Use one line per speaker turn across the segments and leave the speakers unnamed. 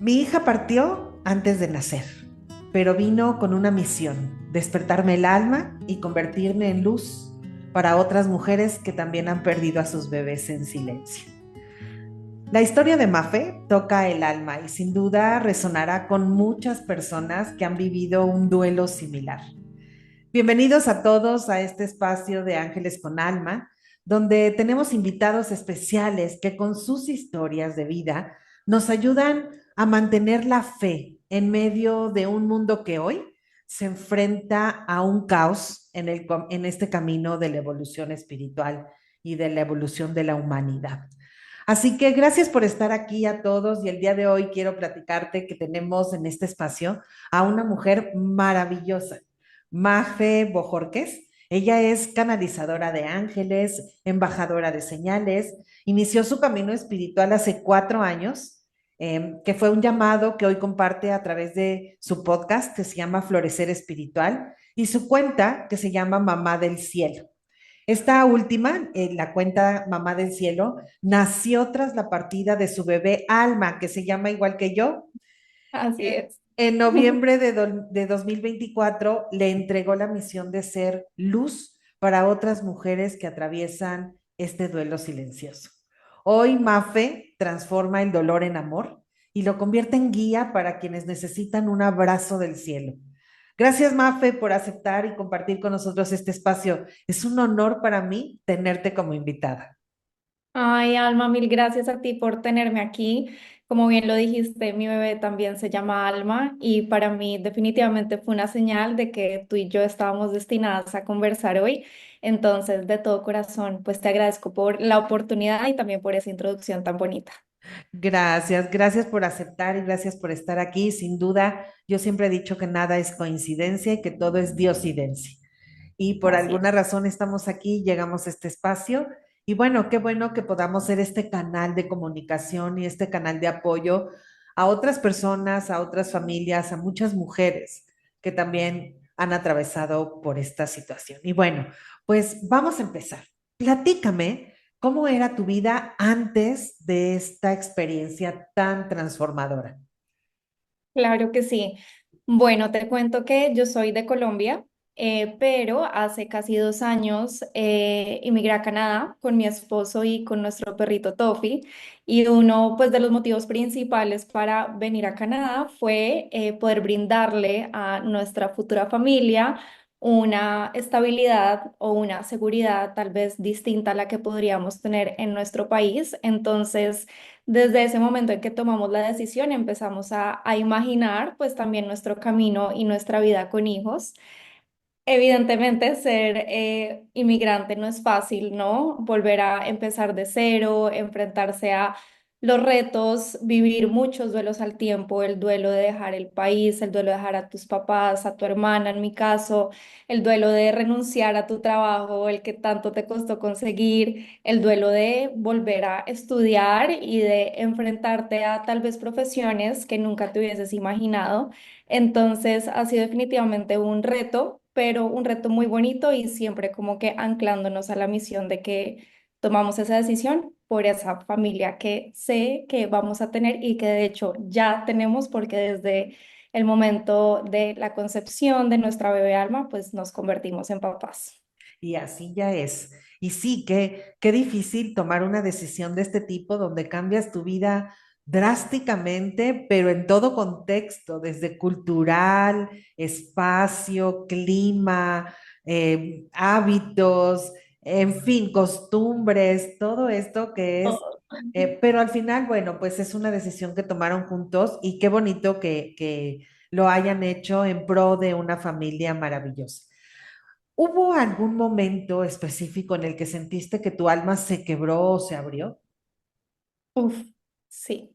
Mi hija partió antes de nacer, pero vino con una misión: despertarme el alma y convertirme en luz para otras mujeres que también han perdido a sus bebés en silencio. La historia de Mafe toca el alma y sin duda resonará con muchas personas que han vivido un duelo similar. Bienvenidos a todos a este espacio de Ángeles con Alma, donde tenemos invitados especiales que con sus historias de vida nos ayudan a mantener la fe en medio de un mundo que hoy se enfrenta a un caos en este camino de la evolución espiritual y de la evolución de la humanidad. Así que gracias por estar aquí a todos y el día de hoy quiero platicarte que tenemos en este espacio a una mujer maravillosa, Mafe Bojorquez. Ella es canalizadora de ángeles, embajadora de señales. Inició su camino espiritual hace 4 años, que fue un llamado que hoy comparte a través de su podcast que se llama Florecer Espiritual y su cuenta que se llama Mamá del Cielo. Esta última, la cuenta Mamá del Cielo, nació tras la partida de su bebé Alma, que se llama igual que yo.
Así es.
En noviembre de 2024 le entregó la misión de ser luz para otras mujeres que atraviesan este duelo silencioso. Hoy Mafe transforma el dolor en amor y lo convierte en guía para quienes necesitan un abrazo del cielo. Gracias, Mafe, por aceptar y compartir con nosotros este espacio. Es un honor para mí tenerte como invitada.
Ay, Alma, mil gracias a ti por tenerme aquí. Como bien lo dijiste, mi bebé también se llama Alma y para mí definitivamente fue una señal de que tú y yo estábamos destinadas a conversar hoy. Entonces, de todo corazón, pues te agradezco por la oportunidad y también por esa introducción tan bonita.
Gracias, gracias por aceptar y gracias por estar aquí. Sin duda, yo siempre he dicho que nada es coincidencia y que todo es diosidencia. Y por
Así
alguna
es.
razón estamos aquí, llegamos a este espacio. Y bueno que podamos ser este canal de comunicación y este canal de apoyo a otras personas, a otras familias, a muchas mujeres que también han atravesado por esta situación. Y bueno, pues vamos a empezar. Platícame. ¿Cómo era tu vida antes de esta experiencia tan transformadora?
Claro que sí. Bueno, te cuento que yo soy de Colombia, pero hace casi 2 años emigré a Canadá con mi esposo y con nuestro perrito Toffee. Y uno, pues, de los motivos principales para venir a Canadá fue poder brindarle a nuestra futura familia una estabilidad o una seguridad tal vez distinta a la que podríamos tener en nuestro país. Entonces, desde ese momento en que tomamos la decisión, empezamos a imaginar pues también nuestro camino y nuestra vida con hijos. Evidentemente, ser inmigrante no es fácil, ¿no? Volver a empezar de cero, enfrentarse a los retos, vivir muchos duelos al tiempo, el duelo de dejar el país, el duelo de dejar a tus papás, a tu hermana en mi caso, el duelo de renunciar a tu trabajo, el que tanto te costó conseguir, el duelo de volver a estudiar y de enfrentarte a tal vez profesiones que nunca te hubieses imaginado. Entonces ha sido definitivamente un reto, pero un reto muy bonito y siempre como que anclándonos a la misión de que tomamos esa decisión por esa familia que sé que vamos a tener y que de hecho ya tenemos porque desde el momento de la concepción de nuestra bebé Alma, pues nos convertimos en papás.
Y así ya es. Y sí, qué difícil tomar una decisión de este tipo donde cambias tu vida drásticamente, pero en todo contexto, desde cultural, espacio, clima, hábitos, en fin, costumbres, todo esto que es,
Oh.
pero al final, bueno, pues es una decisión que tomaron juntos y qué bonito que lo hayan hecho en pro de una familia maravillosa. ¿Hubo algún momento específico en el que sentiste que tu alma se quebró o se abrió?
Uf, sí.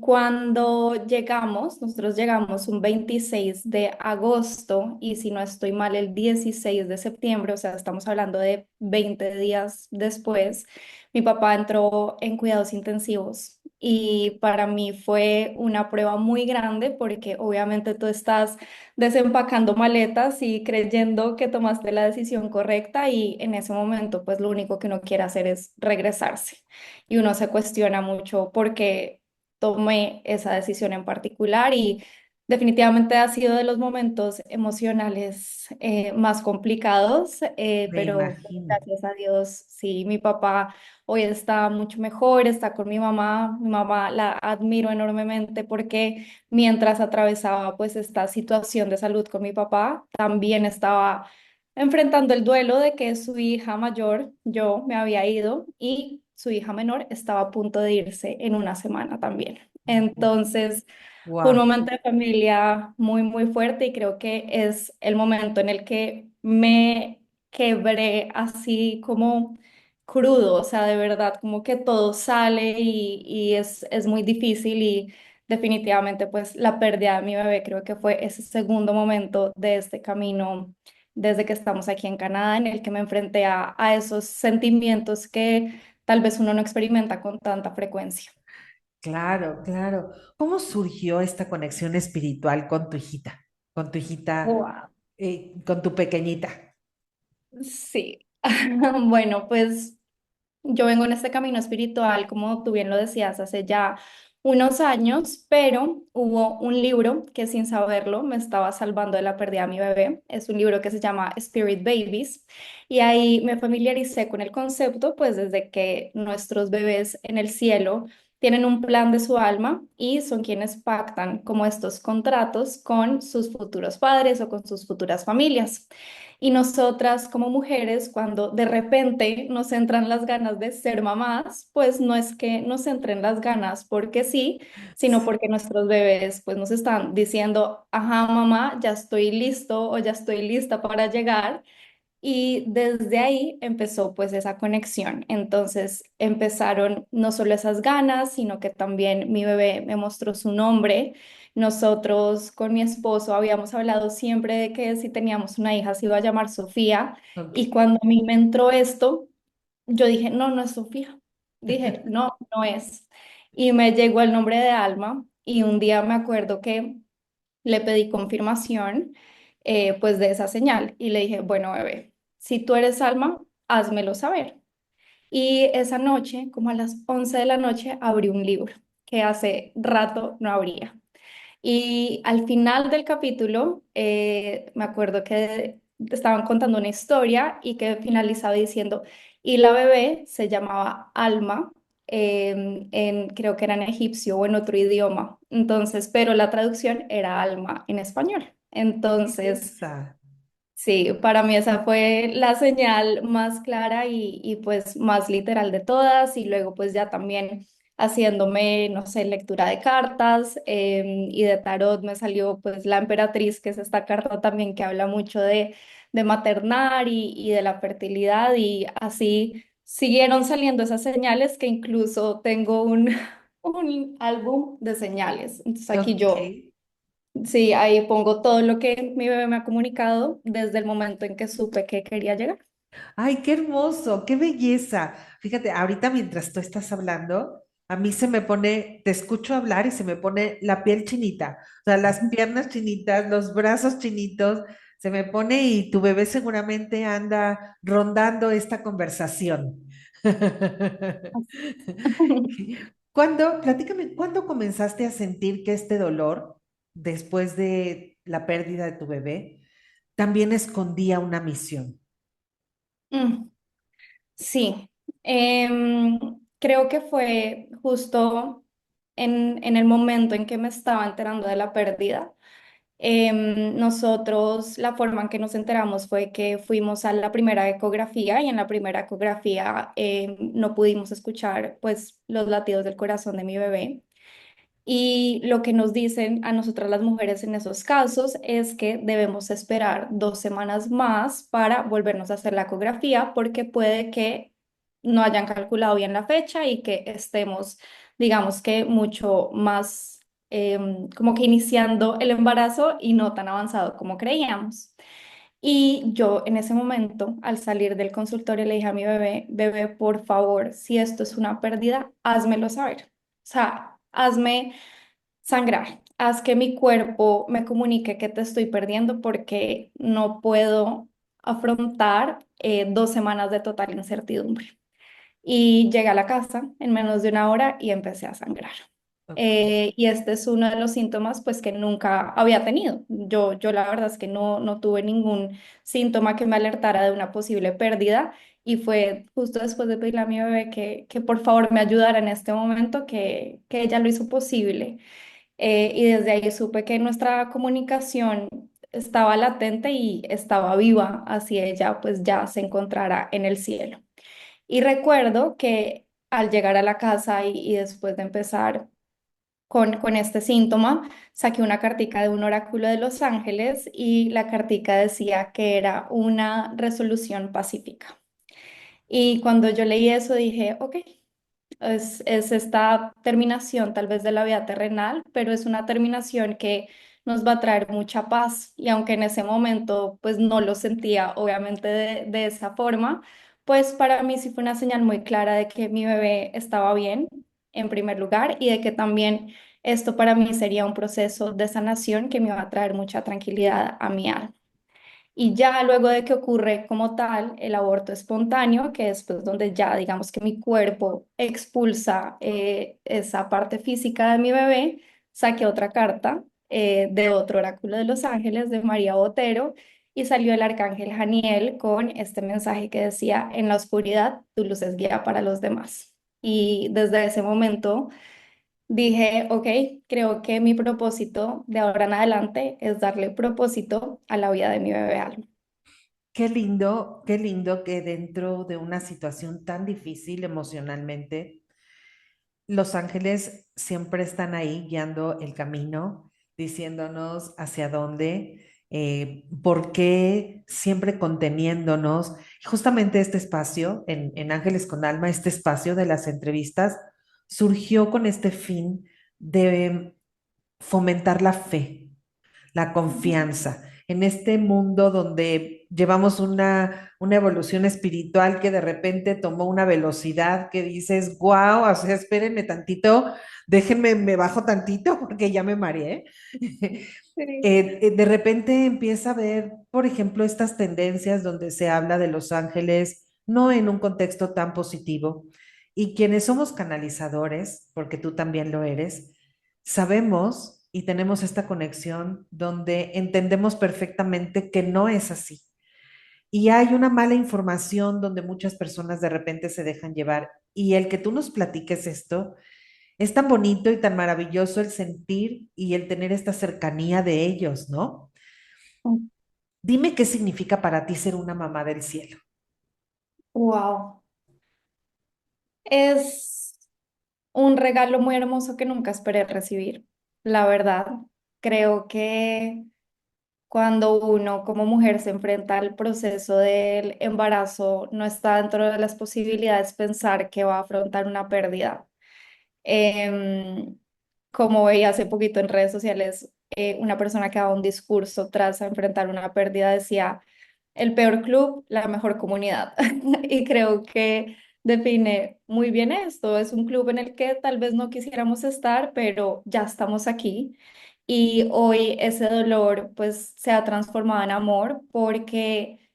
Cuando llegamos, nosotros llegamos un 26 de agosto y si no estoy mal, el 16 de septiembre, o sea, estamos hablando de 20 días después, mi papá entró en cuidados intensivos y para mí fue una prueba muy grande porque obviamente tú estás desempacando maletas y creyendo que tomaste la decisión correcta y en ese momento pues lo único que uno quiere hacer es regresarse y uno se cuestiona mucho porque tomé esa decisión en particular y definitivamente ha sido de los momentos emocionales más complicados,
Me
pero
imagino.
gracias a Dios, sí, mi papá hoy está mucho mejor, está con mi mamá la admiro enormemente porque mientras atravesaba pues esta situación de salud con mi papá, también estaba enfrentando el duelo de que su hija mayor, yo, me había ido y su hija menor estaba a punto de irse en una semana también. Entonces, fue un
Wow.
momento de familia muy, muy fuerte y creo que es el momento en el que me quebré así como crudo, o sea, de verdad, como que todo sale y es muy difícil y definitivamente pues la pérdida de mi bebé creo que fue ese segundo momento de este camino desde que estamos aquí en Canadá en el que me enfrenté a esos sentimientos que tal vez uno no experimenta con tanta frecuencia.
Claro, claro. ¿Cómo surgió esta conexión espiritual con tu hijita? Con tu hijita,
Wow.
con tu pequeñita.
Sí, bueno, pues yo vengo en este camino espiritual, como tú bien lo decías, hace ya unos años, pero hubo un libro que sin saberlo me estaba salvando de la pérdida de mi bebé. Es un libro que se llama Spirit Babies y ahí me familiaricé con el concepto, pues desde que nuestros bebés en el cielo tienen un plan de su alma y son quienes pactan como estos contratos con sus futuros padres o con sus futuras familias. Y nosotras como mujeres, cuando de repente nos entran las ganas de ser mamás, pues no es que nos entren las ganas porque sí, sino porque nuestros bebés pues nos están diciendo, ajá, mamá, ya estoy listo o ya estoy lista para llegar. Y desde ahí empezó pues esa conexión. Entonces empezaron no solo esas ganas, sino que también mi bebé me mostró su nombre. Nosotros con mi esposo habíamos hablado siempre de que si teníamos una hija se iba a llamar Sofía.
Ok.
Y cuando a mí me entró esto, yo dije, no, no es Sofía. Dije, no, no es. Y me llegó el nombre de Alma y un día me acuerdo que le pedí confirmación pues de esa señal y le dije, bueno, bebé, si tú eres Alma, házmelo saber. Y esa noche, como a las 11 de la noche, abrí un libro que hace rato no abría. Y al final del capítulo, me acuerdo que estaban contando una historia y que finalizaba diciendo, y la bebé se llamaba Alma, creo que era en egipcio o en otro idioma. Entonces, pero la traducción era Alma en español. Entonces,
Esa.
sí, para mí esa fue la señal más clara y pues más literal de todas y luego pues ya también haciéndome, no sé, lectura de cartas y de tarot me salió pues la emperatriz, que es esta carta también que habla mucho de maternar y de la fertilidad y así siguieron saliendo esas señales que incluso tengo un, un álbum de señales. Entonces aquí
Ok.
yo sí, ahí pongo todo lo que mi bebé me ha comunicado desde el momento en que supe que quería llegar.
Ay, qué hermoso, qué belleza. Fíjate, ahorita mientras tú estás hablando, a mí se me pone, te escucho hablar y se me pone la piel chinita, o sea, las piernas chinitas, los brazos chinitos, se me pone y tu bebé seguramente anda rondando esta conversación. Platícame, ¿cuándo comenzaste a sentir que este dolor, después de la pérdida de tu bebé, también escondía una misión?
Mm, sí, creo que fue justo en el momento en que me estaba enterando de la pérdida. Nosotros, la forma en que nos enteramos fue que fuimos a la primera ecografía y en la primera ecografía no pudimos escuchar pues los latidos del corazón de mi bebé. Y lo que nos dicen a nosotras las mujeres en esos casos es que debemos esperar 2 semanas más para volvernos a hacer la ecografía porque puede que no hayan calculado bien la fecha y que estemos, digamos que mucho más como que iniciando el embarazo y no tan avanzado como creíamos. Y yo en ese momento, al salir del consultorio, le dije a mi bebé, bebé, por favor, si esto es una pérdida, házmelo saber. O sea, hazme sangrar, haz que mi cuerpo me comunique que te estoy perdiendo porque no puedo afrontar 2 semanas de total incertidumbre. Y llegué a la casa en menos de una hora y empecé a sangrar.
Ok.
Y este es uno de los síntomas pues que nunca había tenido. Yo la verdad es que no tuve ningún síntoma que me alertara de una posible pérdida y fue justo después de pedirle a mi bebé que por favor me ayudara en este momento que ella lo hizo posible. Y desde ahí supe que nuestra comunicación estaba latente y estaba viva, así ella pues ya se encontrara en el cielo. Y recuerdo que al llegar a la casa y después de empezar con este síntoma, saqué una cartica de un oráculo de Los Ángeles y la cartica decía que era una resolución pacífica. Y cuando yo leí eso dije, ok, es esta terminación tal vez de la vida terrenal, pero es una terminación que nos va a traer mucha paz. Y aunque en ese momento pues no lo sentía obviamente de esa forma, pues para mí sí fue una señal muy clara de que mi bebé estaba bien en primer lugar y de que también esto para mí sería un proceso de sanación que me iba a traer mucha tranquilidad a mi alma. Y ya luego de que ocurre como tal el aborto espontáneo, que es pues donde ya digamos que mi cuerpo expulsa esa parte física de mi bebé, saqué otra carta de otro oráculo de Los Ángeles, de María Botero, y salió el arcángel Janiel con este mensaje que decía, en la oscuridad tu luz es guía para los demás. Y desde ese momento dije, ok, creo que mi propósito de ahora en adelante es darle propósito a la vida de mi bebé Alma.
Qué lindo que dentro de una situación tan difícil emocionalmente, los ángeles siempre están ahí guiando el camino, diciéndonos hacia dónde, por qué, siempre conteniéndonos. Justamente este espacio en Ángeles con Alma, este espacio de las entrevistas, surgió con este fin de fomentar la fe, la confianza en este mundo donde llevamos una evolución espiritual que de repente tomó una velocidad que dices, wow, o sea, espérenme tantito, déjenme, me bajo tantito porque ya me mareé.
Sí.
De repente empieza a ver, por ejemplo, estas tendencias donde se habla de los ángeles, no en un contexto tan positivo. Y quienes somos canalizadores, porque tú también lo eres, sabemos y tenemos esta conexión donde entendemos perfectamente que no es así. Y hay una mala información donde muchas personas de repente se dejan llevar. Y el que tú nos platiques esto, es tan bonito y tan maravilloso el sentir y el tener esta cercanía de ellos, ¿no? Dime qué significa para ti ser una mamá del cielo.
Wow. Es un regalo muy hermoso que nunca esperé recibir. La verdad, creo que cuando uno como mujer se enfrenta al proceso del embarazo, no está dentro de las posibilidades pensar que va a afrontar una pérdida. Em, Como veía hace poquito en redes sociales, una persona que daba un discurso tras enfrentar una pérdida decía, el peor club, la mejor comunidad. Y creo que define muy bien esto. Es un club en el que tal vez no quisiéramos estar, pero ya estamos aquí. Y hoy ese dolor pues se ha transformado en amor porque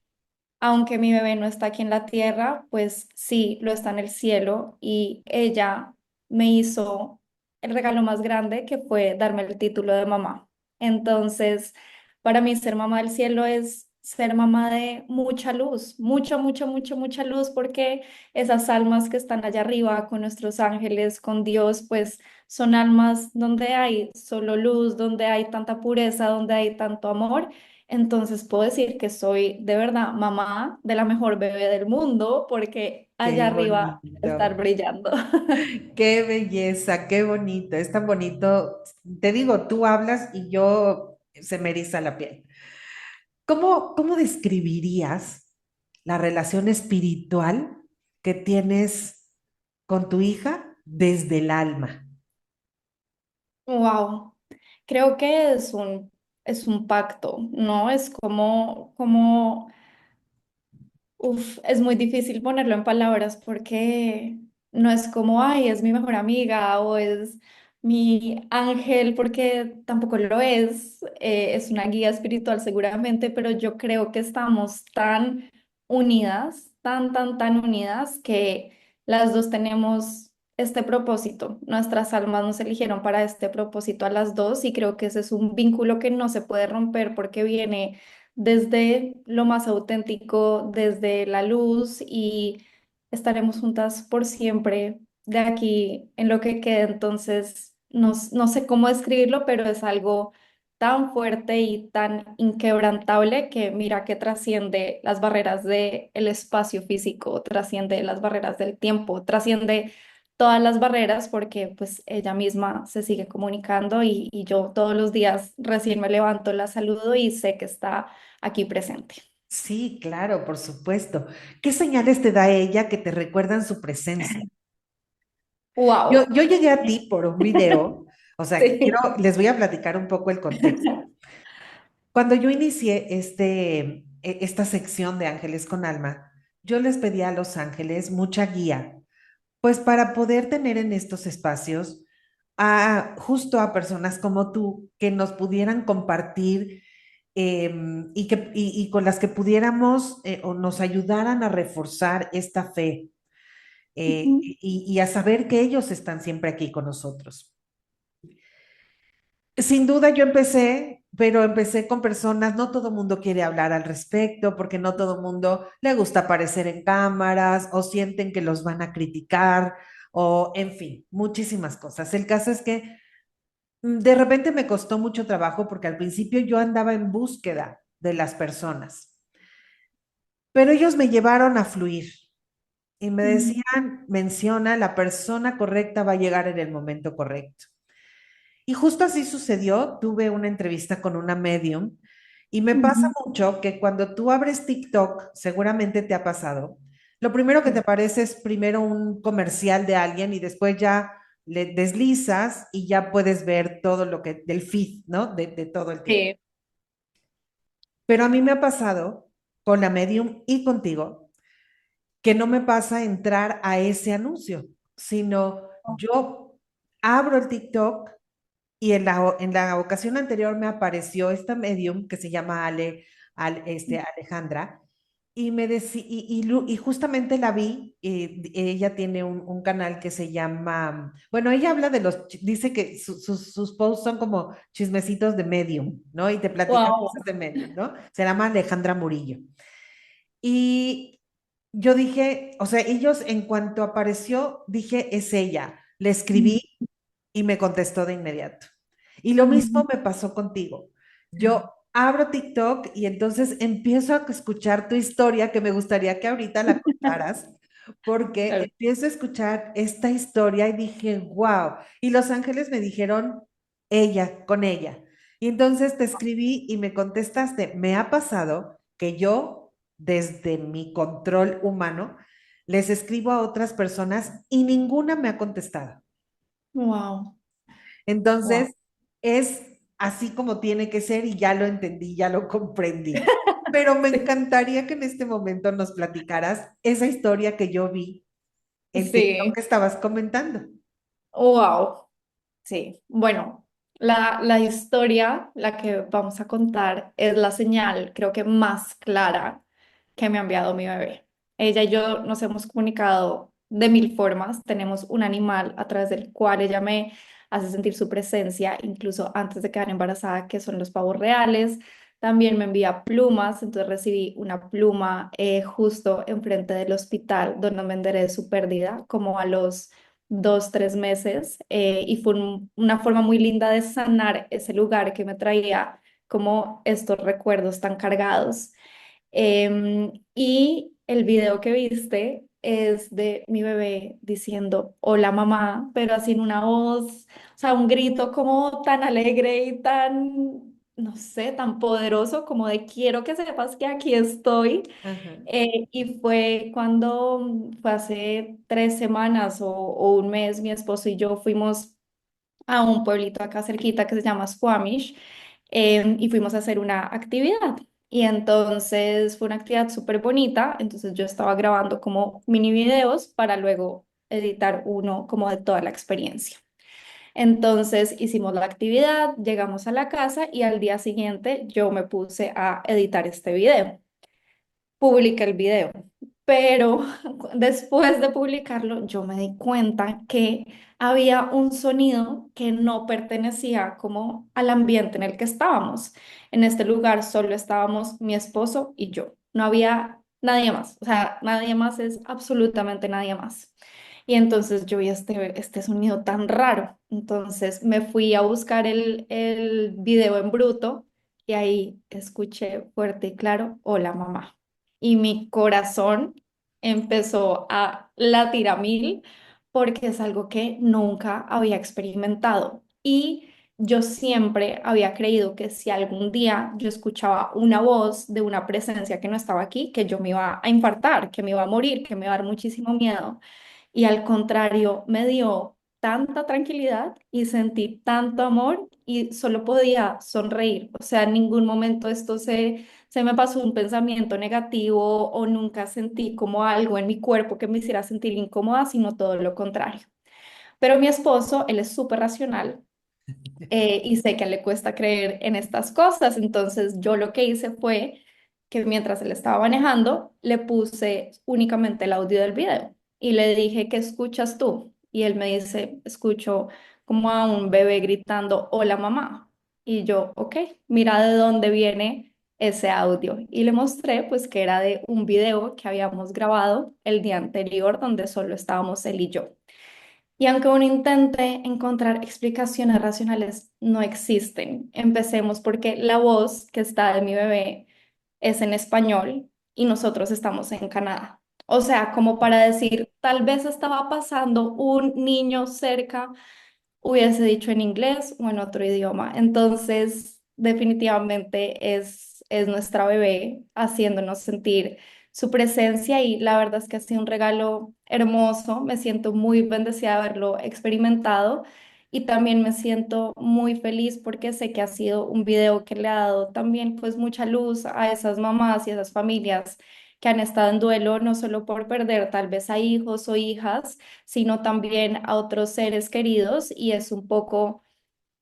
aunque mi bebé no está aquí en la tierra, pues sí, lo está en el cielo y ella me hizo el regalo más grande que fue darme el título de mamá. Entonces, para mí ser mamá del cielo es ser mamá de mucha luz, mucha, mucha, mucha, mucha luz, porque esas almas que están allá arriba con nuestros ángeles, con Dios, pues son almas donde hay solo luz, donde hay tanta pureza, donde hay tanto amor. Entonces puedo decir que soy de verdad mamá de la mejor bebé del mundo porque allá
Qué
arriba estar
bonito,
brillando.
qué belleza, qué bonito, es tan bonito. Te digo, tú hablas y yo se me eriza la piel. ¿Cómo describirías la relación espiritual que tienes con tu hija desde el alma?
Wow, creo que es un pacto, ¿no? Es como uf, es muy difícil ponerlo en palabras porque no es como, ay, es mi mejor amiga o es mi ángel, porque tampoco lo es una guía espiritual seguramente, pero yo creo que estamos tan unidas, tan unidas que las dos tenemos este propósito. Nuestras almas nos eligieron para este propósito a las dos y creo que ese es un vínculo que no se puede romper porque viene desde lo más auténtico, desde la luz y estaremos juntas por siempre de aquí en lo que quede. Entonces, no sé cómo describirlo, pero es algo tan fuerte y tan inquebrantable que mira que trasciende las barreras del espacio físico, trasciende las barreras del tiempo, trasciende todas las barreras porque pues ella misma se sigue comunicando y yo todos los días recién me levanto, la saludo y sé que está aquí presente.
Sí, claro, por supuesto. ¿Qué señales te da ella que te recuerdan su presencia? Yo,
Wow.
yo llegué a ti por un video, o sea,
Sí.
les voy a platicar un poco el contexto. Cuando yo inicié esta sección de Ángeles con Alma, yo les pedí a los ángeles mucha guía, pues para poder tener en estos espacios justo a personas como tú que nos pudieran compartir y con las que pudiéramos o nos ayudaran a reforzar esta fe
Ujú,
y a saber que ellos están siempre aquí con nosotros. Sin duda yo empecé, pero empecé con personas, no todo el mundo quiere hablar al respecto, porque no todo el mundo le gusta aparecer en cámaras o sienten que los van a criticar o en fin, muchísimas cosas. El caso es que de repente me costó mucho trabajo porque al principio yo andaba en búsqueda de las personas, pero ellos me llevaron a fluir y me
ujú,
decían, menciona, la persona correcta va a llegar en el momento correcto. Y justo así sucedió. Tuve una entrevista con una medium y me pasa
ujú.
mucho que cuando tú abres TikTok, seguramente te ha pasado, lo primero que te
Sí.
aparece es primero un comercial de alguien y después ya le deslizas y ya puedes ver todo lo que, del feed, ¿no? De todo el tiempo.
Sí.
Pero a mí me ha pasado con la medium y contigo que no me pasa entrar a ese anuncio, sino yo abro el TikTok y en la ocasión anterior me apareció esta medium que se llama Alejandra y me decía, y justamente la vi, ella tiene un canal que se llama, bueno, ella habla de dice que sus posts son como chismecitos de medium, ¿no? Y te platica
Wow.
cosas de medium, ¿no? Se llama Alejandra Murillo. Y yo dije, o sea, ellos en cuanto apareció, dije, es ella. Le escribí y me contestó de inmediato. Y lo mismo me pasó contigo. Yo abro TikTok y entonces empiezo a escuchar tu historia, que me gustaría que ahorita la contaras, porque
Claro.
empiezo a escuchar esta historia y dije, wow. Y Los Ángeles me dijeron, ella, con ella. Y entonces te escribí y me contestaste, me ha pasado que yo, desde mi control humano, les escribo a otras personas y ninguna me ha contestado.
Wow. Wow.
Entonces, es así como tiene que ser y ya lo entendí, ya lo comprendí. Pero me
Sí.
encantaría que en este momento nos platicaras esa historia que yo vi en TikTok
Sí.
que estabas comentando.
Wow. Sí, bueno, la historia, la que vamos a contar, es la señal, creo que más clara que me ha enviado mi bebé. Ella y yo nos hemos comunicado de mil formas. Tenemos un animal a través del cual ella me hace sentir su presencia, incluso antes de quedar embarazada, que son los pavos reales. También me envía plumas, entonces recibí una pluma justo enfrente del hospital donde me enteré de su pérdida, como a los 2, 3 meses, y fue una forma muy linda de sanar ese lugar que me traía como estos recuerdos tan cargados. Y el video que viste es de mi bebé diciendo hola mamá, pero así en una voz, o sea, un grito como tan alegre y tan, no sé, tan poderoso como de quiero que sepas que aquí estoy.
Ajá,
Y fue cuando fue hace 3 semanas o un mes, mi esposo y yo fuimos a un pueblito acá cerquita que se llama Squamish, y fuimos a hacer una actividad. Y entonces fue una actividad súper bonita, entonces yo estaba grabando como mini videos para luego editar uno como de toda la experiencia. Entonces hicimos la actividad, llegamos a la casa y al día siguiente yo me puse a editar este video. Publiqué el video. pero después de publicarlo yo me di cuenta que había un sonido que no pertenecía como al ambiente en el que estábamos. En este lugar solo estábamos mi esposo y yo. No había nadie más, o sea, nadie más es absolutamente nadie más. Y entonces yo vi este sonido tan raro. Entonces me fui a buscar el video en bruto y ahí escuché fuerte y claro, hola mamá. Y mi corazón empezó a latir a mil porque es algo que nunca había experimentado. Y yo siempre había creído que si algún día yo escuchaba una voz de una presencia que no estaba aquí, que yo me iba a infartar, que me iba a morir, que me iba a dar muchísimo miedo. Y al contrario, me dio tanta tranquilidad y sentí tanto amor y solo podía sonreír. O sea, en ningún momento se me pasó un pensamiento negativo o nunca sentí como algo en mi cuerpo que me hiciera sentir incómoda, sino todo lo contrario. Pero mi esposo, él es súper racional y sé que a él le cuesta creer en estas cosas, entonces yo lo que hice fue que mientras él estaba manejando, le puse únicamente el audio del video y le dije, ¿qué escuchas tú? Y él me dice, escucho como a un bebé gritando, hola mamá. Y yo, ok, mira de dónde viene ese audio. Y le mostré pues que era de un video que habíamos grabado el día anterior donde solo estábamos él y yo. Y aunque uno intente encontrar explicaciones racionales, no existen. Empecemos porque la voz que está de mi bebé es en español y nosotros estamos en Canadá. O sea, como para decir, tal vez estaba pasando un niño cerca, hubiese dicho en inglés o en otro idioma. Entonces, definitivamente es nuestra bebé haciéndonos sentir su presencia y la verdad es que ha sido un regalo hermoso. Me siento muy bendecida de haberlo experimentado y también me siento muy feliz porque sé que ha sido un video que le ha dado también pues mucha luz a esas mamás y a esas familias que han estado en duelo, no solo por perder tal vez a hijos o hijas, sino también a otros seres queridos y es un poco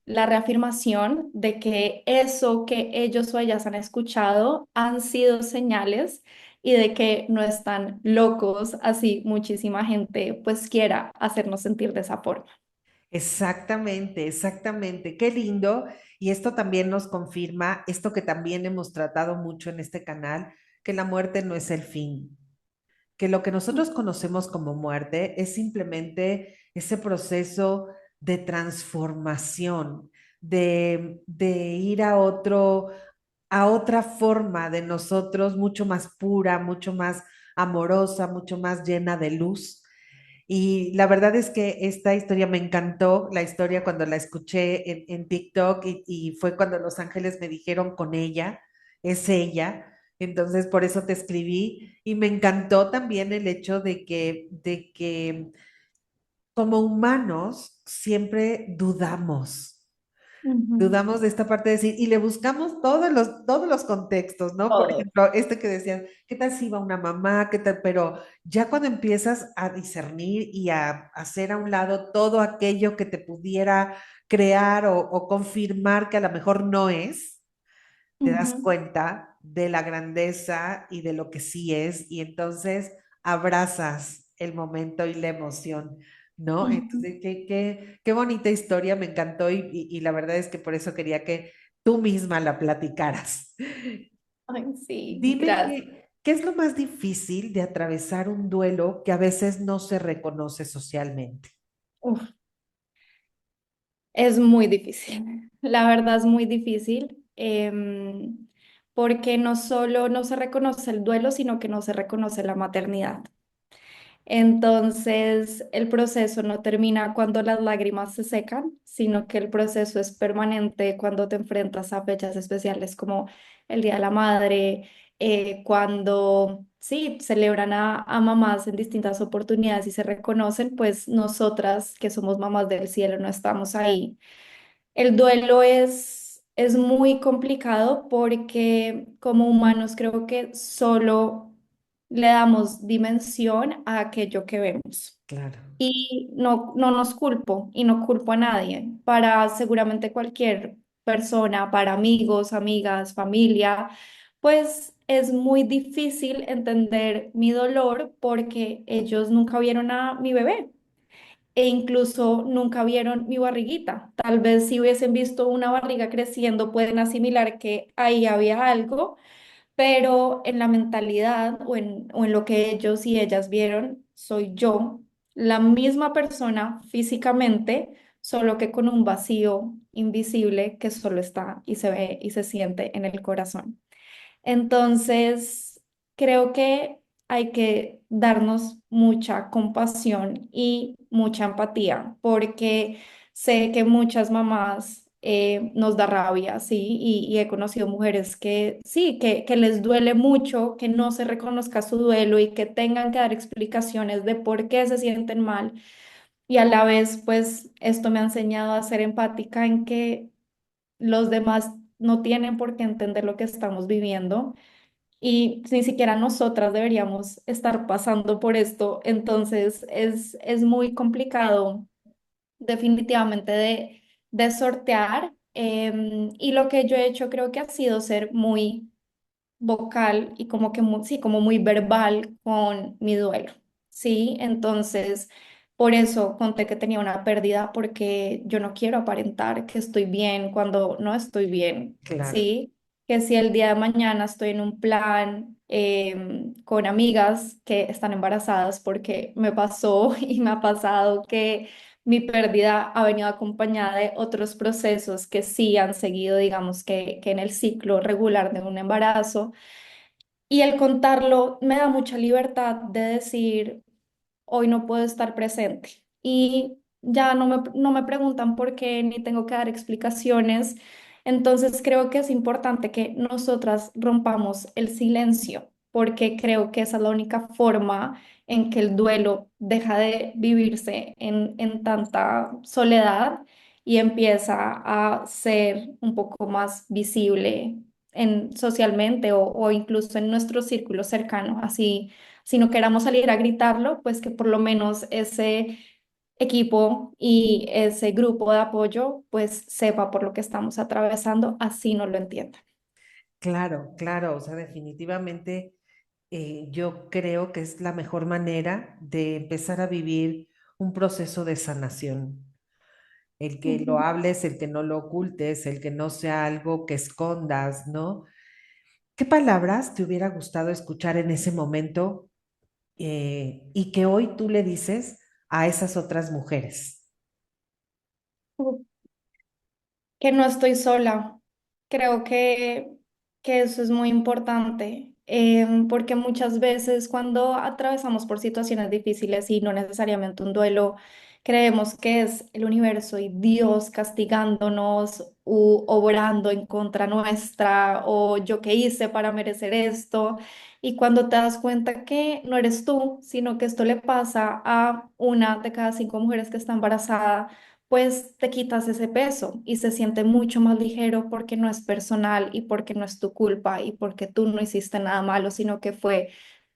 la reafirmación de que eso que ellos o ellas han escuchado han sido señales y de que no están locos, así muchísima gente pues quiera hacernos sentir de esa forma.
Exactamente, exactamente. Qué lindo. Y esto también nos confirma esto que también hemos tratado mucho en este canal, que la muerte no es el fin, que lo que nosotros conocemos como muerte es simplemente ese proceso de transformación, de ir a otra forma de nosotros, mucho más pura, mucho más amorosa, mucho más llena de luz. Y la verdad es que esta historia me encantó, la historia cuando la escuché en TikTok y fue cuando Los Ángeles me dijeron con ella, es ella. Entonces, por eso te escribí y me encantó también el hecho de que como humanos siempre dudamos.
Ujú.
Dudamos de esta parte de decir, y le buscamos todos los contextos, ¿no? Por
Todo.
ejemplo, este que decían, ¿qué tal si iba una mamá? ¿Qué tal? Pero ya cuando empiezas a discernir y a hacer a un lado todo aquello que te pudiera crear o confirmar que a lo mejor no es, te das
Ujú,
cuenta de la grandeza y de lo que sí es, y entonces abrazas el momento y la emoción, ¿no?
ujú.
Entonces, qué bonita historia, me encantó y la verdad es que por eso quería que tú misma la platicaras.
Ay, sí,
Dime
gracias.
qué es lo más difícil de atravesar un duelo que a veces no se reconoce socialmente.
Uf, es muy difícil, la verdad es muy difícil, porque no solo no se reconoce el duelo, sino que no se reconoce la maternidad. Entonces, el proceso no termina cuando las lágrimas se secan, sino que el proceso es permanente cuando te enfrentas a fechas especiales como el Día de la Madre, cuando sí celebran a mamás en distintas oportunidades y se reconocen, pues nosotras que somos mamás del cielo no estamos ahí. El duelo es muy complicado porque como humanos creo que solo le damos dimensión a aquello que vemos.
Claro,
Y no nos culpo y no culpo a nadie. Para seguramente cualquier persona, para amigos, amigas, familia, pues es muy difícil entender mi dolor porque ellos nunca vieron a mi bebé e incluso nunca vieron mi barriguita. Tal vez si hubiesen visto una barriga creciendo pueden asimilar que ahí había algo, pero en la mentalidad o en lo que ellos y ellas vieron, soy yo, la misma persona físicamente, solo que con un vacío invisible que solo está y se ve y se siente en el corazón. Entonces, creo que hay que darnos mucha compasión y mucha empatía, porque sé que muchas mamás nos da rabia, ¿sí? Y he conocido mujeres que sí, que les duele mucho que no se reconozca su duelo y que tengan que dar explicaciones de por qué se sienten mal. Y a la vez, pues, esto me ha enseñado a ser empática en que los demás no tienen por qué entender lo que estamos viviendo y ni siquiera nosotras deberíamos estar pasando por esto. Entonces es muy complicado definitivamente de sortear. Y lo que yo he hecho creo que ha sido ser muy vocal y como que sí, como muy verbal con mi duelo, ¿sí? Entonces, por eso conté que tenía una pérdida porque yo no quiero aparentar que estoy bien cuando no estoy bien,
Claro.
¿sí? Que si el día de mañana estoy en un plan con amigas que están embarazadas, porque me pasó y me ha pasado que mi pérdida ha venido acompañada de otros procesos que sí han seguido, digamos que en el ciclo regular de un embarazo. Y el contarlo me da mucha libertad de decir, hoy no puedo estar presente. Y ya no me preguntan por qué, ni tengo que dar explicaciones. Entonces creo que es importante que nosotras rompamos el silencio, porque creo que esa es la única forma en que el duelo deja de vivirse en tanta soledad y empieza a ser un poco más visible socialmente o incluso en nuestro círculo cercano. Así si no queramos salir a gritarlo, pues que por lo menos ese equipo y ese grupo de apoyo pues sepa por lo que estamos atravesando, así no lo entienda.
Claro, claro, o sea, definitivamente yo creo que es la mejor manera de empezar a vivir un proceso de sanación. El que lo
Ujú.
hables, el que no lo ocultes, el que no sea algo que escondas, ¿no? ¿Qué palabras te hubiera gustado escuchar en ese momento y que hoy tú le dices a esas otras mujeres?
Que no estoy sola. Creo que eso es muy importante, porque muchas veces cuando atravesamos por situaciones difíciles y no necesariamente un duelo, creemos que es el universo y Dios castigándonos u obrando en contra nuestra o yo qué hice para merecer esto. Y cuando te das cuenta que no eres tú, sino que esto le pasa a una de cada 5 mujeres que está embarazada, pues te quitas ese peso y se siente mucho más ligero porque no es personal y porque no es tu culpa y porque tú no hiciste nada malo, sino que fue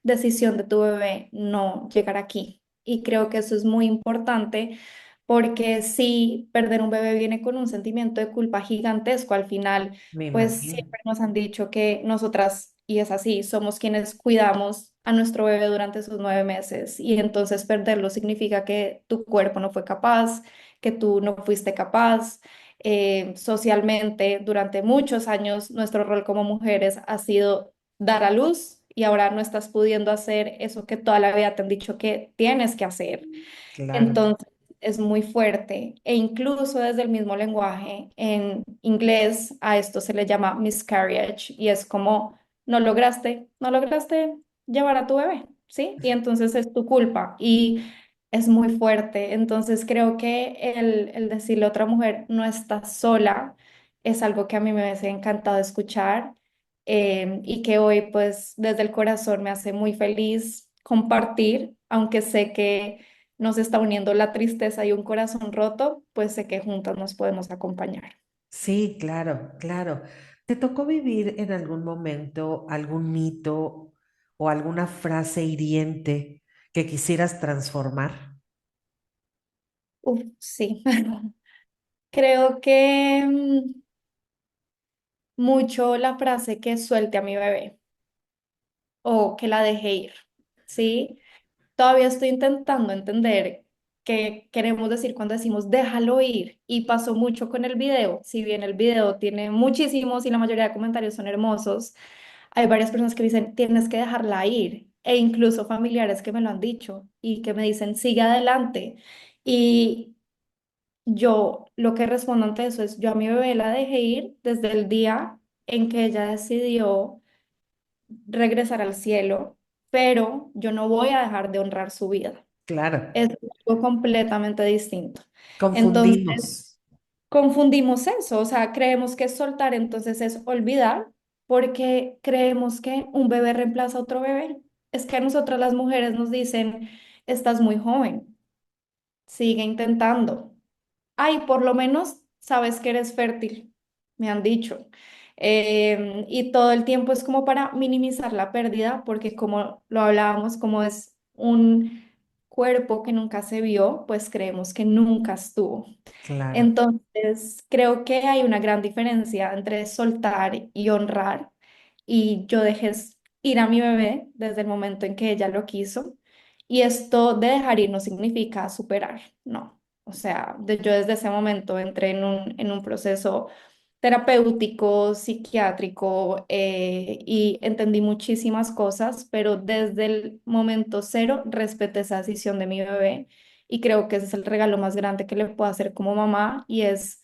decisión de tu bebé no llegar aquí. Y creo que eso es muy importante porque si perder un bebé viene con un sentimiento de culpa gigantesco, al final,
Me
pues
imagino.
siempre nos han dicho que nosotras, y es así, somos quienes cuidamos a nuestro bebé durante esos 9 meses y entonces perderlo significa que tu cuerpo no fue capaz, que tú no fuiste capaz. Socialmente, durante muchos años, nuestro rol como mujeres ha sido dar a luz y ahora no estás pudiendo hacer eso que toda la vida te han dicho que tienes que hacer.
Claro,
Entonces, es muy fuerte e incluso desde el mismo lenguaje, en inglés a esto se le llama miscarriage y es como no lograste llevar a tu bebé, ¿sí? Y entonces es tu culpa y es muy fuerte. Entonces creo que el decirle a otra mujer no estás sola es algo que a mí me hubiese encantado escuchar, y que hoy pues desde el corazón me hace muy feliz compartir, aunque sé que nos está uniendo la tristeza y un corazón roto, pues sé que juntas nos podemos acompañar.
sí, claro, claro. ¿Te tocó vivir en algún momento algún mito o alguna frase hiriente que quisieras transformar?
Uf, sí. Creo que mucho la frase que suelte a mi bebé. o que la dejé ir, ¿sí? Todavía estoy intentando entender qué queremos decir cuando decimos déjalo ir. Y pasó mucho con el video. Si bien el video tiene muchísimos y la mayoría de comentarios son hermosos, hay varias personas que dicen tienes que dejarla ir. E incluso familiares que me lo han dicho y que me dicen sigue adelante. Y yo lo que respondo ante eso es yo a mi bebé la dejé ir desde el día en que ella decidió regresar al cielo, pero yo no voy a dejar de honrar su vida.
Claro,
Es algo completamente distinto. Entonces,
confundimos.
confundimos eso, o sea, creemos que soltar entonces es olvidar porque creemos que un bebé reemplaza a otro bebé. Es que a nosotras las mujeres nos dicen, estás muy joven, sigue intentando. Ay, por lo menos sabes que eres fértil, me han dicho. Y todo el tiempo es como para minimizar la pérdida, porque como lo hablábamos, como es un cuerpo que nunca se vio, pues creemos que nunca estuvo.
Claro,
Entonces, creo que hay una gran diferencia entre soltar y honrar. Y yo dejé ir a mi bebé desde el momento en que ella lo quiso. Y esto de dejar ir no significa superar, no. O sea, yo desde ese momento entré en un proceso terapéutico, psiquiátrico, y entendí muchísimas cosas, pero desde el momento cero respeté esa decisión de mi bebé y creo que ese es el regalo más grande que le puedo hacer como mamá y es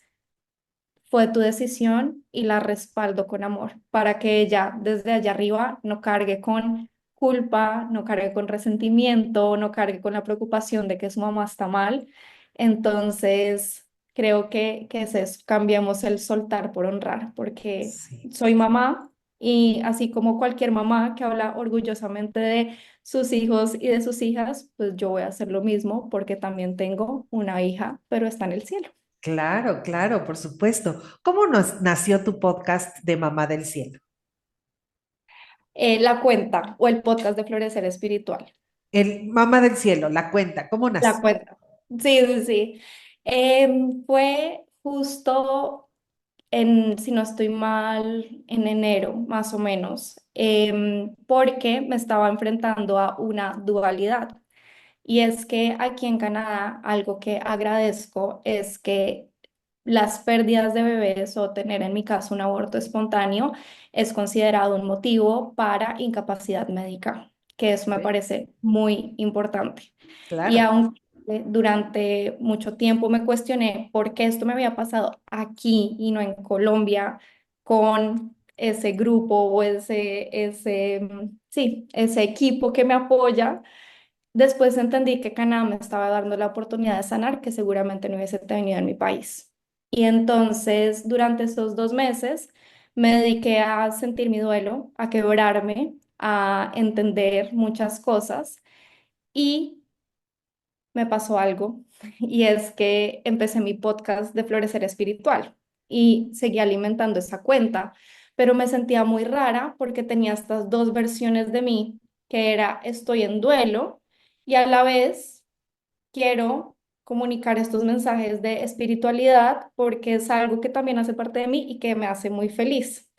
fue tu decisión y la respaldo con amor para que ella desde allá arriba no cargue con culpa, no cargue con resentimiento, no cargue con la preocupación de que su mamá está mal. Entonces, creo que es eso, cambiemos el soltar por honrar, porque
sí.
soy mamá y así como cualquier mamá que habla orgullosamente de sus hijos y de sus hijas, pues yo voy a hacer lo mismo porque también tengo una hija, pero está en el cielo.
Claro, claro, por supuesto. ¿Cómo nació tu podcast de Mamá del Cielo?
La cuenta o el podcast de Florecer Espiritual.
El Mamá del Cielo, la cuenta, ¿cómo
La
nació?
cuenta. Sí, sí, sí. Fue justo si no estoy mal, en enero, más o menos, porque me estaba enfrentando a una dualidad. Y es que aquí en Canadá, algo que agradezco es que las pérdidas de bebés o tener en mi caso un aborto espontáneo es considerado un motivo para incapacidad médica, que eso me
Sí,
parece muy importante. Y
claro,
aunque durante mucho tiempo me cuestioné por qué esto me había pasado aquí y no en Colombia con ese grupo o sí, ese equipo que me apoya. Después entendí que Canadá me estaba dando la oportunidad de sanar que seguramente no hubiese tenido en mi país. Y entonces, durante esos 2 meses, me dediqué a sentir mi duelo, a quebrarme, a entender muchas cosas y me pasó algo. Y es que empecé mi podcast de Florecer Espiritual y seguí alimentando esa cuenta, pero me sentía muy rara porque tenía estas dos versiones de mí, que era estoy en duelo y a la vez quiero comunicar estos mensajes de espiritualidad porque es algo que también hace parte de mí y que me hace muy feliz.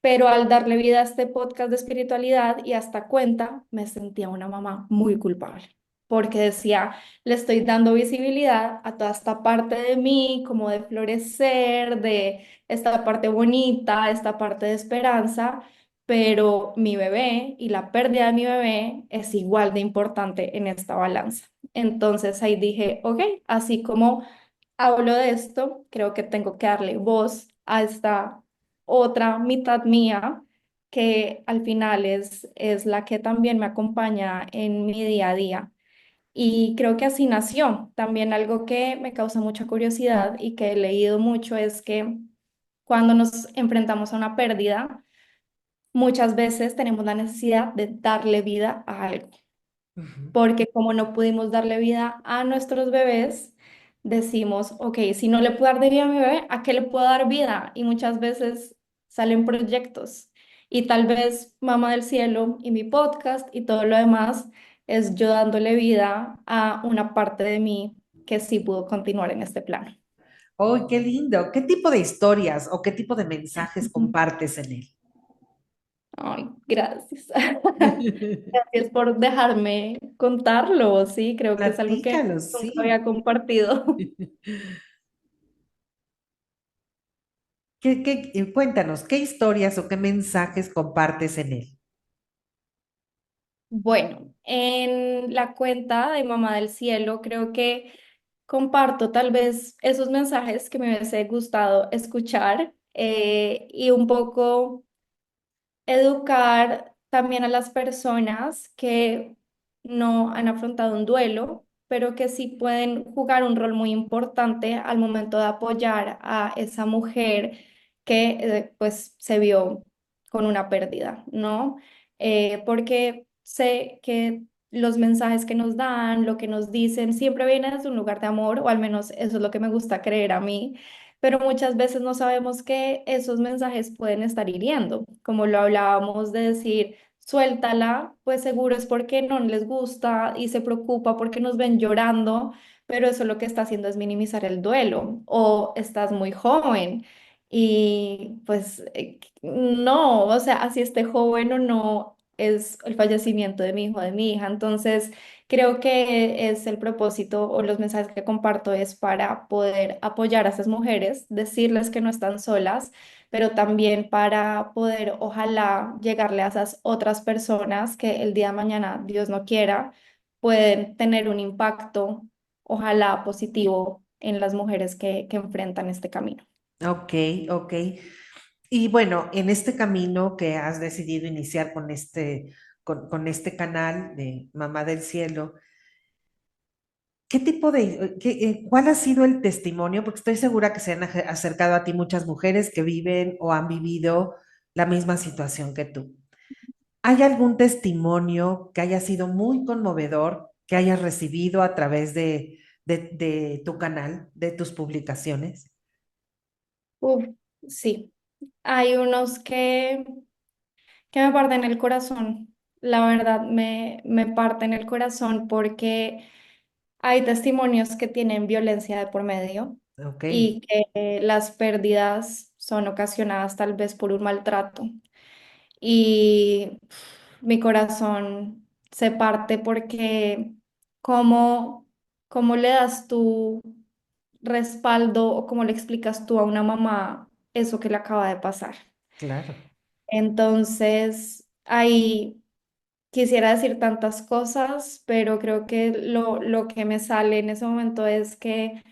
Pero al darle vida a este podcast de espiritualidad y hasta cuenta, me sentía una mamá muy culpable, porque decía, le estoy dando visibilidad a toda esta parte de mí, como de florecer, de esta parte bonita, esta parte de esperanza, pero mi bebé y la pérdida de mi bebé es igual de importante en esta balanza. Entonces ahí dije, ok, así como hablo de esto, creo que tengo que darle voz a esta otra mitad mía que al final es la que también me acompaña en mi día a día. Y creo que así nació. También algo que me causa mucha curiosidad y que he leído mucho es que cuando nos enfrentamos a una pérdida, muchas veces tenemos la necesidad de darle vida a algo
ujú.
porque como no pudimos darle vida a nuestros bebés, decimos, ok, si no le puedo dar de vida a mi bebé, ¿a qué le puedo dar vida? Y muchas veces salen proyectos. Y tal vez Mamá del Cielo y mi podcast y todo lo demás es yo dándole vida a una parte de mí que sí pudo continuar en este plano.
¡Oh, qué lindo! ¿Qué tipo de historias o qué tipo de mensajes
Ujú.
compartes en él?
Ay, gracias. Gracias por dejarme contarlo, sí, creo que es algo que
Platícalos,
nunca
sí.
había compartido.
Cuéntanos, ¿qué historias o qué mensajes compartes en él?
Bueno, en la cuenta de Mamá del Cielo creo que comparto tal vez esos mensajes que me hubiese gustado escuchar y un poco educar también a las personas que no han afrontado un duelo, pero que sí pueden jugar un rol muy importante al momento de apoyar a esa mujer que pues se vio con una pérdida, ¿no? Porque sé que los mensajes que nos dan, lo que nos dicen, siempre vienen desde un lugar de amor, o al menos eso es lo que me gusta creer a mí, pero muchas veces no sabemos que esos mensajes pueden estar hiriendo, como lo hablábamos de decir, suéltala, pues seguro es porque no les gusta y se preocupa porque nos ven llorando, pero eso lo que está haciendo es minimizar el duelo o estás muy joven y pues no, o sea, así esté joven o no, es el fallecimiento de mi hijo, de mi hija, entonces... Creo que es el propósito o los mensajes que comparto es para poder apoyar a esas mujeres, decirles que no están solas, pero también para poder, ojalá, llegarle a esas otras personas que el día de mañana, Dios no quiera, pueden tener un impacto, ojalá positivo, en las mujeres que enfrentan este camino.
Ok, ok. Y bueno, en este camino que has decidido iniciar con este canal de Mamá del Cielo, ¿qué tipo cuál ha sido el testimonio? Porque estoy segura que se han acercado a ti muchas mujeres que viven o han vivido la misma situación que tú. ¿Hay algún testimonio que haya sido muy conmovedor, que hayas recibido a través de tu canal, de tus publicaciones?
Uf, sí, hay unos que me parten el corazón. La verdad, me parten el corazón porque hay testimonios que tienen violencia de por medio
Ok,
y que las pérdidas son ocasionadas tal vez por un maltrato. Y mi corazón se parte porque ¿cómo, cómo le das tu respaldo o cómo le explicas tú a una mamá eso que le acaba de pasar?
claro.
Entonces, ahí quisiera decir tantas cosas, pero creo que lo que me sale en ese momento es que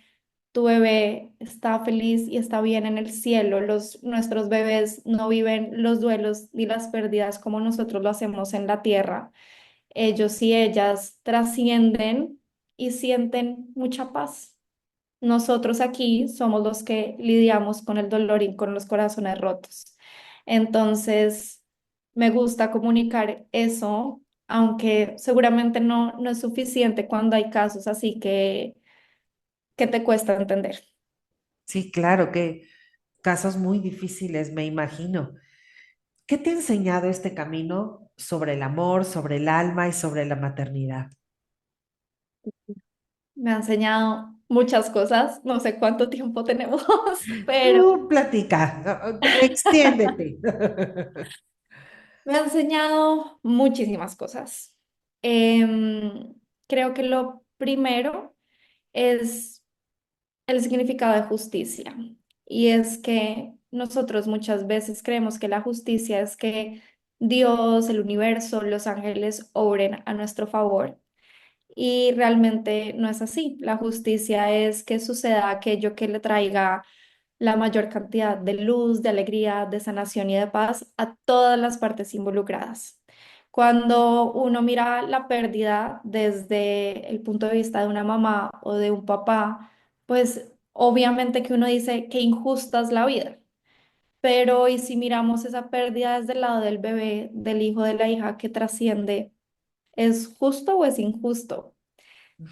tu bebé está feliz y está bien en el cielo. Nuestros bebés no viven los duelos ni las pérdidas como nosotros lo hacemos en la tierra. Ellos y ellas trascienden y sienten mucha paz. Nosotros aquí somos los que lidiamos con el dolor y con los corazones rotos. Entonces, me gusta comunicar eso, aunque seguramente no es suficiente cuando hay casos así que te cuesta entender.
Sí, claro, que casos muy difíciles, me imagino. ¿Qué te ha enseñado este camino sobre el amor, sobre el alma y sobre la maternidad?
Me ha enseñado muchas cosas, no sé cuánto tiempo tenemos, pero
Tú platica, extiéndete.
me ha enseñado muchísimas cosas. Em, Creo que lo primero es el significado de justicia. Y es que nosotros muchas veces creemos que la justicia es que Dios, el universo, los ángeles obren a nuestro favor. Y realmente no es así. La justicia es que suceda aquello que le traiga la mayor cantidad de luz, de alegría, de sanación y de paz a todas las partes involucradas. Cuando uno mira la pérdida desde el punto de vista de una mamá o de un papá, pues obviamente que uno dice que injusta es la vida. Pero ¿y si miramos esa pérdida desde el lado del bebé, del hijo, de la hija que trasciende, es justo o es injusto?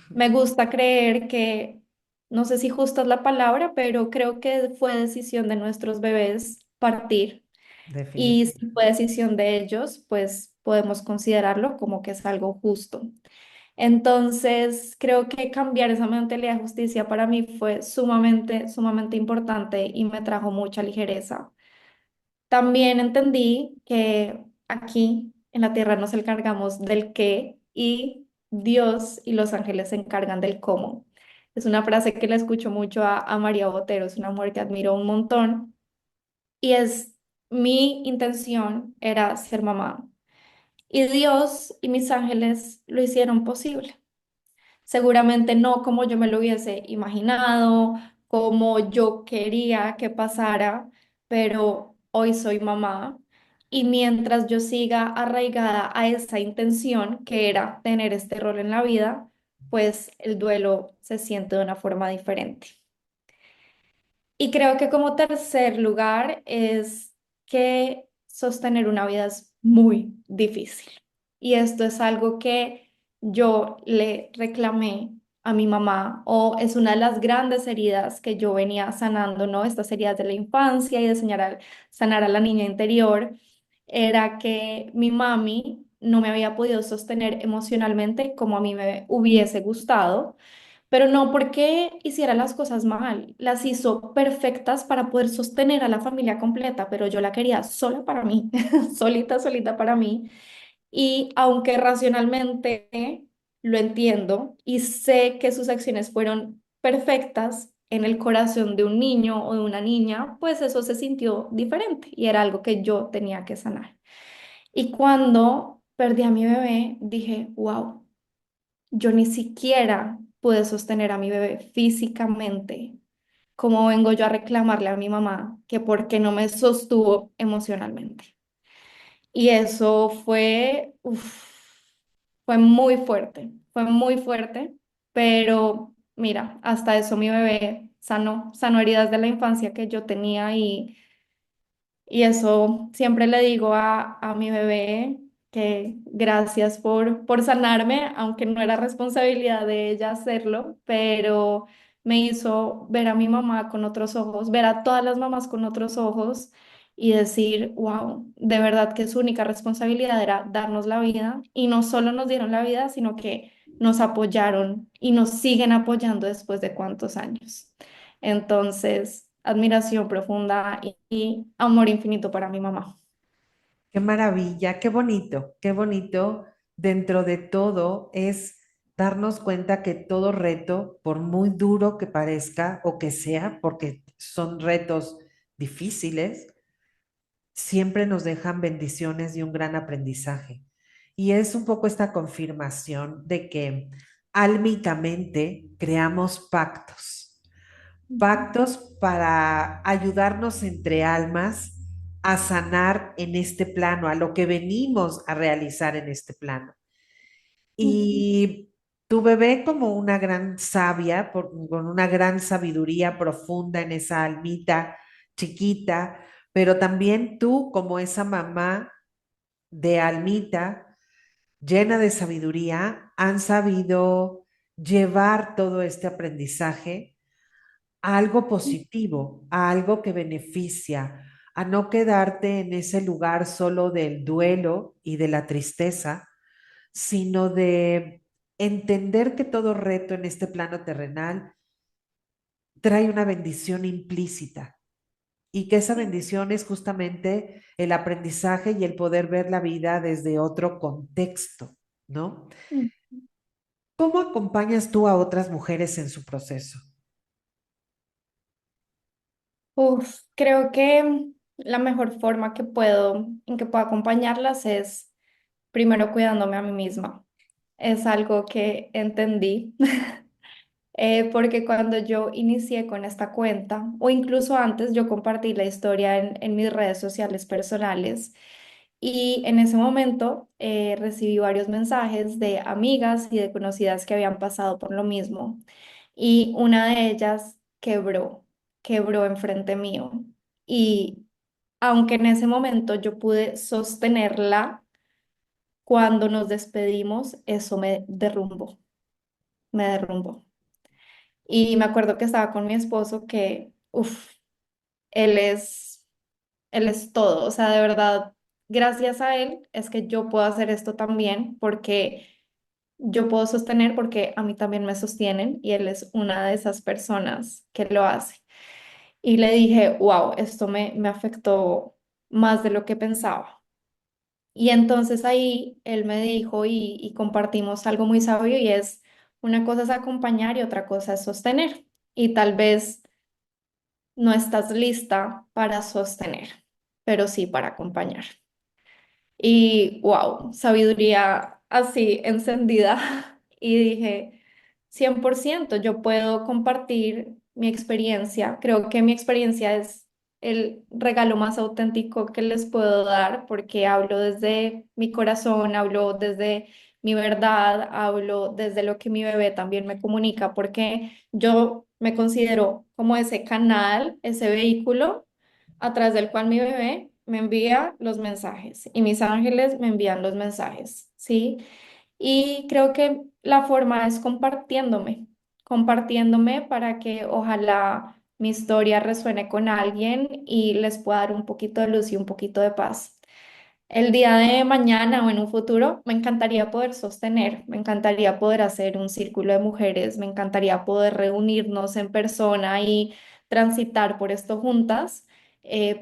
Me gusta creer que, no sé si justa es la palabra, pero creo que fue decisión de nuestros bebés partir y si
Definitivamente.
fue decisión de ellos, pues podemos considerarlo como que es algo justo. Entonces, creo que cambiar esa mentalidad de justicia para mí fue sumamente importante y me trajo mucha ligereza. También entendí que aquí en la tierra nos encargamos del qué y Dios y los ángeles se encargan del cómo. Es una frase que le escucho mucho a María Botero, es una mujer que admiro un montón y es mi intención era ser mamá y Dios y mis ángeles lo hicieron posible. Seguramente no como yo me lo hubiese imaginado, como yo quería que pasara, pero hoy soy mamá y mientras yo siga arraigada a esa intención que era tener este rol en la vida, pues el duelo se siente de una forma diferente. Y creo que como tercer lugar es que sostener una vida es muy difícil. Y esto es algo que yo le reclamé a mi mamá o es una de las grandes heridas que yo venía sanando, ¿no? Estas heridas de la infancia y de sanar a la niña interior, era que mi mami no me había podido sostener emocionalmente como a mí me hubiese gustado, pero no porque hiciera las cosas mal, las hizo perfectas para poder sostener a la familia completa, pero yo la quería sola para mí, solita, solita para mí. Y aunque racionalmente lo entiendo y sé que sus acciones fueron perfectas en el corazón de un niño o de una niña, pues eso se sintió diferente y era algo que yo tenía que sanar. Y cuando perdí a mi bebé, dije, wow. Yo ni siquiera pude sostener a mi bebé físicamente. ¿Cómo vengo yo a reclamarle a mi mamá que por qué no me sostuvo emocionalmente? Y eso fue, fue muy fuerte, pero mira, hasta eso mi bebé sanó heridas de la infancia que yo tenía y eso siempre le digo a mi bebé que gracias por sanarme, aunque no era responsabilidad de ella hacerlo, pero me hizo ver a mi mamá con otros ojos, ver a todas las mamás con otros ojos y decir, wow, de verdad que su única responsabilidad era darnos la vida y no solo nos dieron la vida, sino que nos apoyaron y nos siguen apoyando después de cuántos años. Entonces, admiración profunda y amor infinito para mi mamá.
Qué maravilla, qué bonito dentro de todo es darnos cuenta que todo reto, por muy duro que parezca o que sea, porque son retos difíciles, siempre nos dejan bendiciones y un gran aprendizaje. Y es un poco esta confirmación de que álmicamente creamos pactos,
Ujú,
pactos para ayudarnos entre almas a sanar en este plano, a lo que venimos a realizar en este plano.
ujú,
Y tu bebé como una gran sabia, con una gran sabiduría profunda en esa almita chiquita, pero también tú como esa mamá de almita llena de sabiduría, han sabido llevar todo este aprendizaje a algo positivo, a algo que beneficia, a no quedarte en ese lugar solo del duelo y de la tristeza, sino de entender que todo reto en este plano terrenal trae una bendición implícita y que esa bendición es justamente el aprendizaje y el poder ver la vida desde otro contexto, ¿no?
ujú.
¿Cómo acompañas tú a otras mujeres en su proceso?
Creo que la mejor forma en que puedo acompañarlas es primero cuidándome a mí misma. Es algo que entendí, porque cuando yo inicié con esta cuenta, o incluso antes, yo compartí la historia en mis redes sociales personales. Y en ese momento recibí varios mensajes de amigas y de conocidas que habían pasado por lo mismo. Y una de ellas quebró enfrente mío. Y aunque en ese momento yo pude sostenerla, cuando nos despedimos, eso me derrumbó. Y me acuerdo que estaba con mi esposo que, él es, él es todo, o sea, de verdad, gracias a él es que yo puedo hacer esto también, porque yo puedo sostener, porque a mí también me sostienen y él es una de esas personas que lo hace. Y le dije, wow, esto me afectó más de lo que pensaba. Y entonces ahí él me dijo y compartimos algo muy sabio y es, una cosa es acompañar y otra cosa es sostener. Y tal vez no estás lista para sostener, pero sí para acompañar. Y wow, sabiduría así encendida. Y dije, 100% yo puedo compartir mi experiencia. Creo que mi experiencia es el regalo más auténtico que les puedo dar porque hablo desde mi corazón, hablo desde mi verdad, hablo desde lo que mi bebé también me comunica, porque yo me considero como ese canal, ese vehículo a través del cual mi bebé me envía los mensajes y mis ángeles me envían los mensajes, ¿sí? Y creo que la forma es compartiéndome, compartiéndome para que ojalá mi historia resuene con alguien y les pueda dar un poquito de luz y un poquito de paz. El día de mañana o en un futuro me encantaría poder sostener, me encantaría poder hacer un círculo de mujeres, me encantaría poder reunirnos en persona y transitar por esto juntas,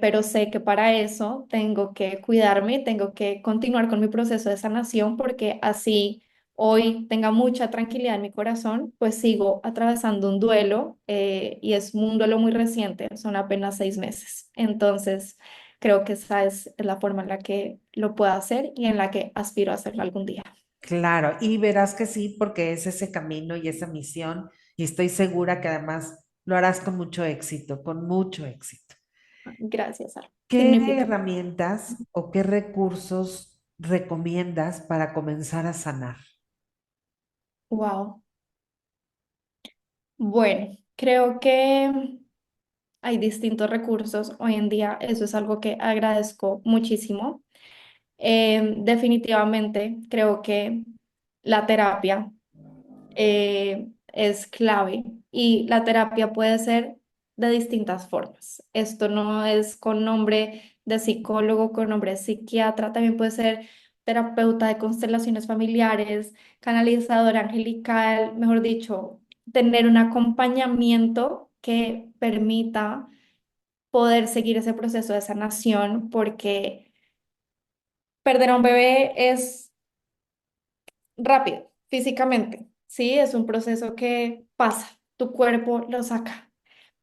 pero sé que para eso tengo que cuidarme, tengo que continuar con mi proceso de sanación porque así hoy tenga mucha tranquilidad en mi corazón, pues sigo atravesando un duelo y es un duelo muy reciente, son apenas 6 meses. Entonces... Creo que esa es la forma en la que lo puedo hacer y en la que aspiro a hacerlo algún día.
Claro, y verás que sí, porque es ese camino y esa misión, y estoy segura que además lo harás con mucho éxito, con mucho éxito.
Gracias, Sara.
¿Qué
Significa,
herramientas o qué recursos recomiendas para comenzar a sanar?
wow. Bueno, creo que hay distintos recursos hoy en día. Eso es algo que agradezco muchísimo. Definitivamente creo que la terapia es clave y la terapia puede ser de distintas formas. Esto no es con nombre de psicólogo, con nombre de psiquiatra, también puede ser terapeuta de constelaciones familiares, canalizador angelical, mejor dicho, tener un acompañamiento que permita poder seguir ese proceso de sanación, porque perder a un bebé es rápido, físicamente, ¿sí? Es un proceso que pasa, tu cuerpo lo saca,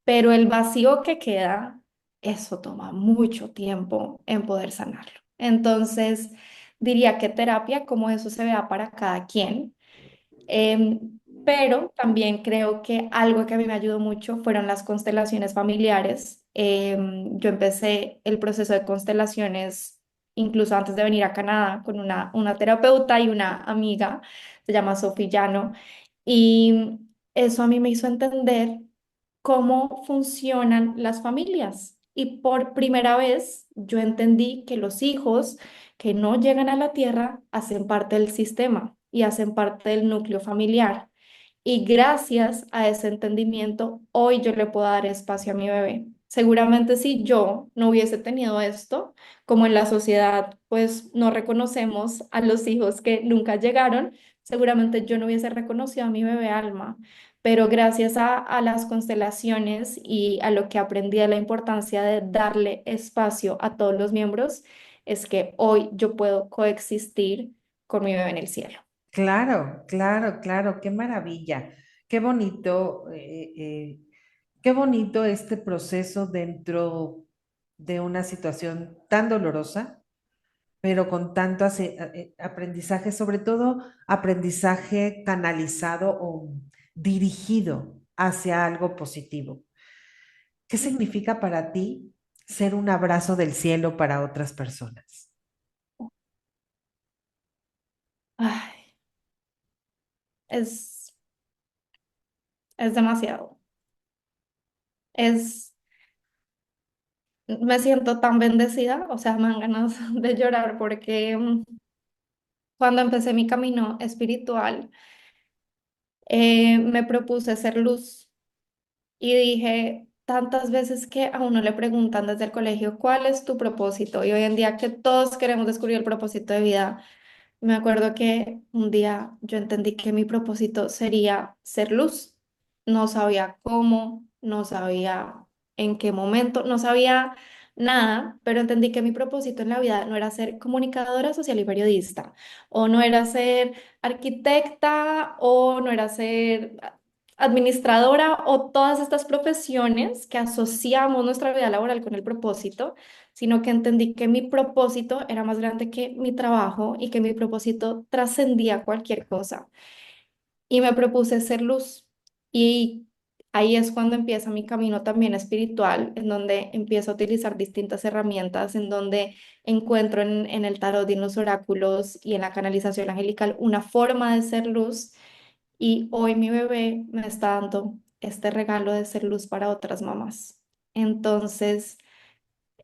pero el vacío que queda, eso toma mucho tiempo en poder sanarlo. Entonces, diría que terapia, como eso se vea para cada quien. Pero también creo que algo que a mí me ayudó mucho fueron las constelaciones familiares. Yo empecé el proceso de constelaciones incluso antes de venir a Canadá con una terapeuta y una amiga, se llama Sophie Llano, y eso a mí me hizo entender cómo funcionan las familias. Y por primera vez yo entendí que los hijos que no llegan a la tierra hacen parte del sistema y hacen parte del núcleo familiar. Y gracias a ese entendimiento, hoy yo le puedo dar espacio a mi bebé. Seguramente si yo no hubiese tenido esto, como en la sociedad, pues no reconocemos a los hijos que nunca llegaron, seguramente yo no hubiese reconocido a mi bebé Alma. Pero gracias a las constelaciones y a lo que aprendí de la importancia de darle espacio a todos los miembros, es que hoy yo puedo coexistir con mi bebé en el cielo.
Claro, claro, claro, qué maravilla, qué bonito, qué bonito este proceso dentro de una situación tan dolorosa, pero con tanto aprendizaje, sobre todo aprendizaje canalizado o dirigido hacia algo positivo. ¿Qué significa para ti ser un abrazo del cielo para otras personas?
Ay, es, es demasiado. Es, me siento tan bendecida, o sea, me dan ganas de llorar porque cuando empecé mi camino espiritual, me propuse ser luz y dije tantas veces que a uno le preguntan desde el colegio, ¿cuál es tu propósito? Y hoy en día que todos queremos descubrir el propósito de vida, me acuerdo que un día yo entendí que mi propósito sería ser luz. No sabía cómo, no sabía en qué momento, no sabía nada, pero entendí que mi propósito en la vida no era ser comunicadora social y periodista, o no era ser arquitecta, o no era ser administradora, o todas estas profesiones que asociamos nuestra vida laboral con el propósito, sino que entendí que mi propósito era más grande que mi trabajo y que mi propósito trascendía cualquier cosa y me propuse ser luz. Y ahí es cuando empieza mi camino también espiritual, en donde empiezo a utilizar distintas herramientas, en donde encuentro en el tarot y en los oráculos y en la canalización angelical una forma de ser luz. Y hoy mi bebé me está dando este regalo de ser luz para otras mamás. Entonces,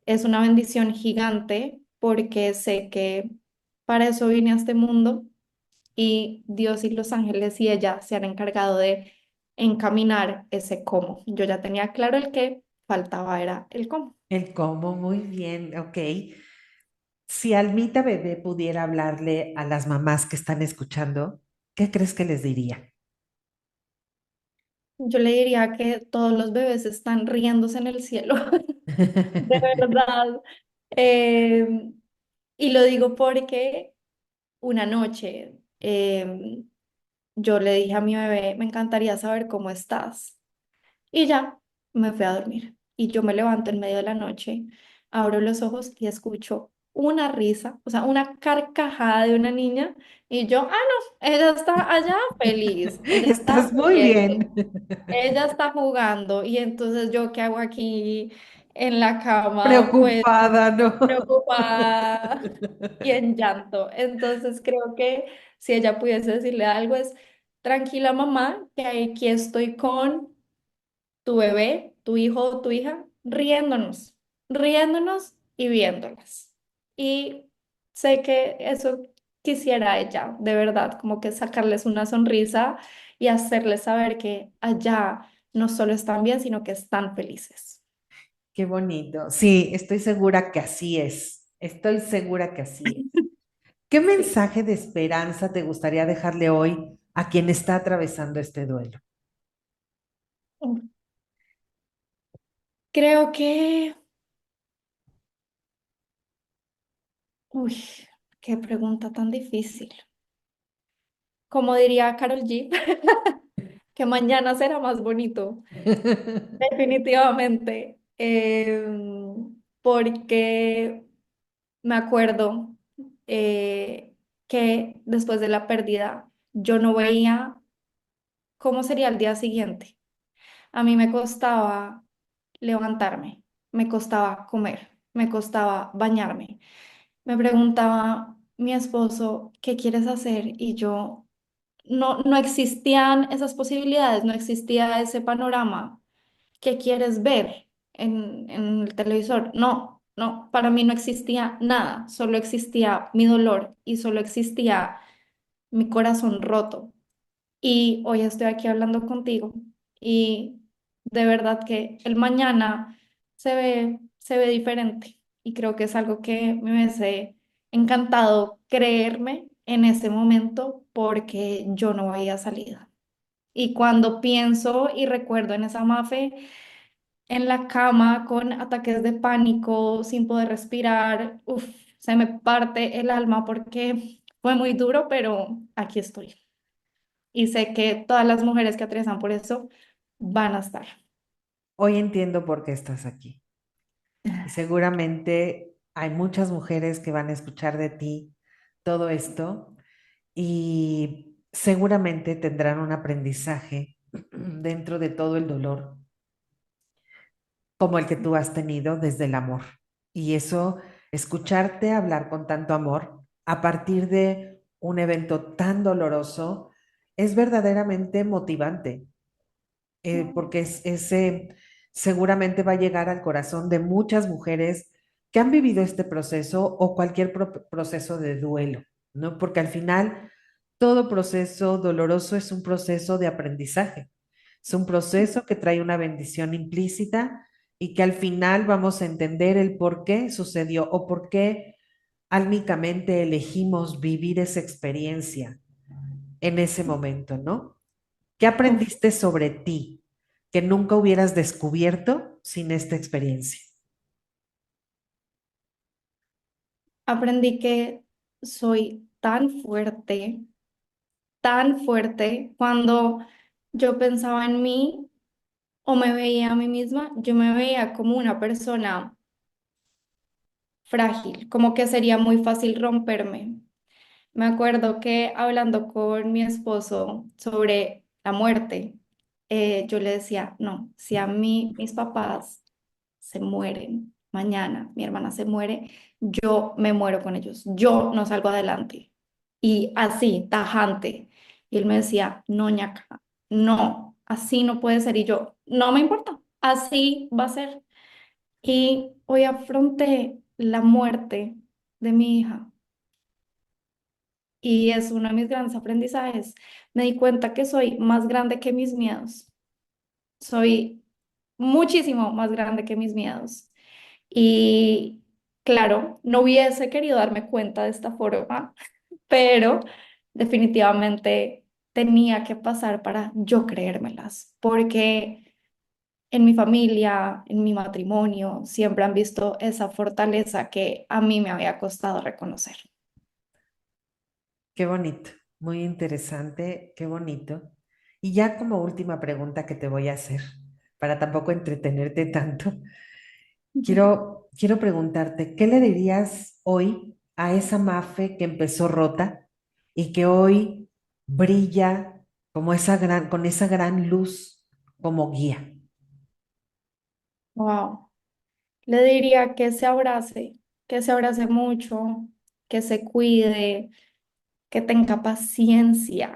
es una bendición gigante porque sé que para eso vine a este mundo y Dios y los ángeles y ella se han encargado de encaminar ese cómo. Yo ya tenía claro el qué, faltaba era el cómo.
El cómo, muy bien, ok. Si Almita Bebé pudiera hablarle a las mamás que están escuchando, ¿qué crees que les diría?
Yo le diría que todos los bebés están riéndose en el cielo, de verdad. Eh, y lo digo porque una noche yo le dije a mi bebé, me encantaría saber cómo estás. Y ya, me fui a dormir. Y yo me levanto en medio de la noche, abro los ojos y escucho una risa, o sea, una carcajada de una niña. Y yo, ah, no, ella está allá feliz, ella está
Estás muy
riendo,
bien.
ella está jugando. Y entonces yo, ¿qué hago aquí en la cama? Pues
Preocupada, ¿no?
preocupada y en llanto. Entonces creo que si ella pudiese decirle algo es, tranquila mamá, que aquí estoy con tu bebé, tu hijo o tu hija, riéndonos y viéndolas. Y sé que eso quisiera ella, de verdad, como que sacarles una sonrisa y hacerles saber que allá no solo están bien, sino que están felices.
Qué bonito. Sí, estoy segura que así es. Estoy segura que así es. ¿Qué
Sí.
mensaje de esperanza te gustaría dejarle hoy a quien está atravesando este duelo?
Creo que, uy, qué pregunta tan difícil. Como diría Carol G, que mañana será más bonito. Definitivamente, porque me acuerdo que después de la pérdida yo no veía cómo sería el día siguiente. A mí me costaba levantarme, me costaba comer, me costaba bañarme. Me preguntaba mi esposo, ¿qué quieres hacer? Y yo, no existían esas posibilidades, no existía ese panorama. ¿Qué quieres ver en el televisor? No, no, para mí no existía nada, solo existía mi dolor y solo existía mi corazón roto. Y hoy estoy aquí hablando contigo y de verdad que el mañana se ve diferente y creo que es algo que me hubiese encantado creerme en ese momento porque yo no veía salida. Y cuando pienso y recuerdo en esa Mafe, en la cama con ataques de pánico, sin poder respirar. Uf, se me parte el alma porque fue muy duro, pero aquí estoy. Y sé que todas las mujeres que atraviesan por eso van a estar.
Hoy entiendo por qué estás aquí. Y seguramente hay muchas mujeres que van a escuchar de ti todo esto y seguramente tendrán un aprendizaje dentro de todo el dolor como el que tú has tenido desde el amor. Y eso, escucharte hablar con tanto amor a partir de un evento tan doloroso, es verdaderamente motivante, porque ese seguramente va a llegar al corazón de muchas mujeres que han vivido este proceso o cualquier proceso de duelo, ¿no? Porque al final todo proceso doloroso es un proceso de aprendizaje, es un proceso que trae una bendición implícita y que al final vamos a entender el por qué sucedió o por qué álmicamente elegimos vivir esa experiencia en ese momento, ¿no? ¿Qué
Uf,
aprendiste sobre ti que nunca hubieras descubierto sin esta experiencia?
aprendí que soy tan fuerte cuando yo pensaba en mí o me veía a mí misma, yo me veía como una persona frágil, como que sería muy fácil romperme. Me acuerdo que hablando con mi esposo sobre la muerte, yo le decía, no, si a mí mis papás se mueren mañana, mi hermana se muere, yo me muero con ellos, yo no salgo adelante. Y así, tajante. Y él me decía, no, ñaca, no, así no puede ser. Y yo, no me importa, así va a ser. Y hoy afronté la muerte de mi hija y es uno de mis grandes aprendizajes. Me di cuenta que soy más grande que mis miedos. Soy muchísimo más grande que mis miedos. Y claro, no hubiese querido darme cuenta de esta forma, pero definitivamente tenía que pasar para yo creérmelas, porque en mi familia, en mi matrimonio, siempre han visto esa fortaleza que a mí me había costado reconocer.
Qué bonito, muy interesante, qué bonito. Y ya como última pregunta que te voy a hacer, para tampoco entretenerte tanto, quiero preguntarte, ¿qué le dirías hoy a esa Mafe que empezó rota y que hoy brilla como con esa gran luz como guía?
Wow. Le diría que se abrace mucho, que se cuide, que tenga paciencia,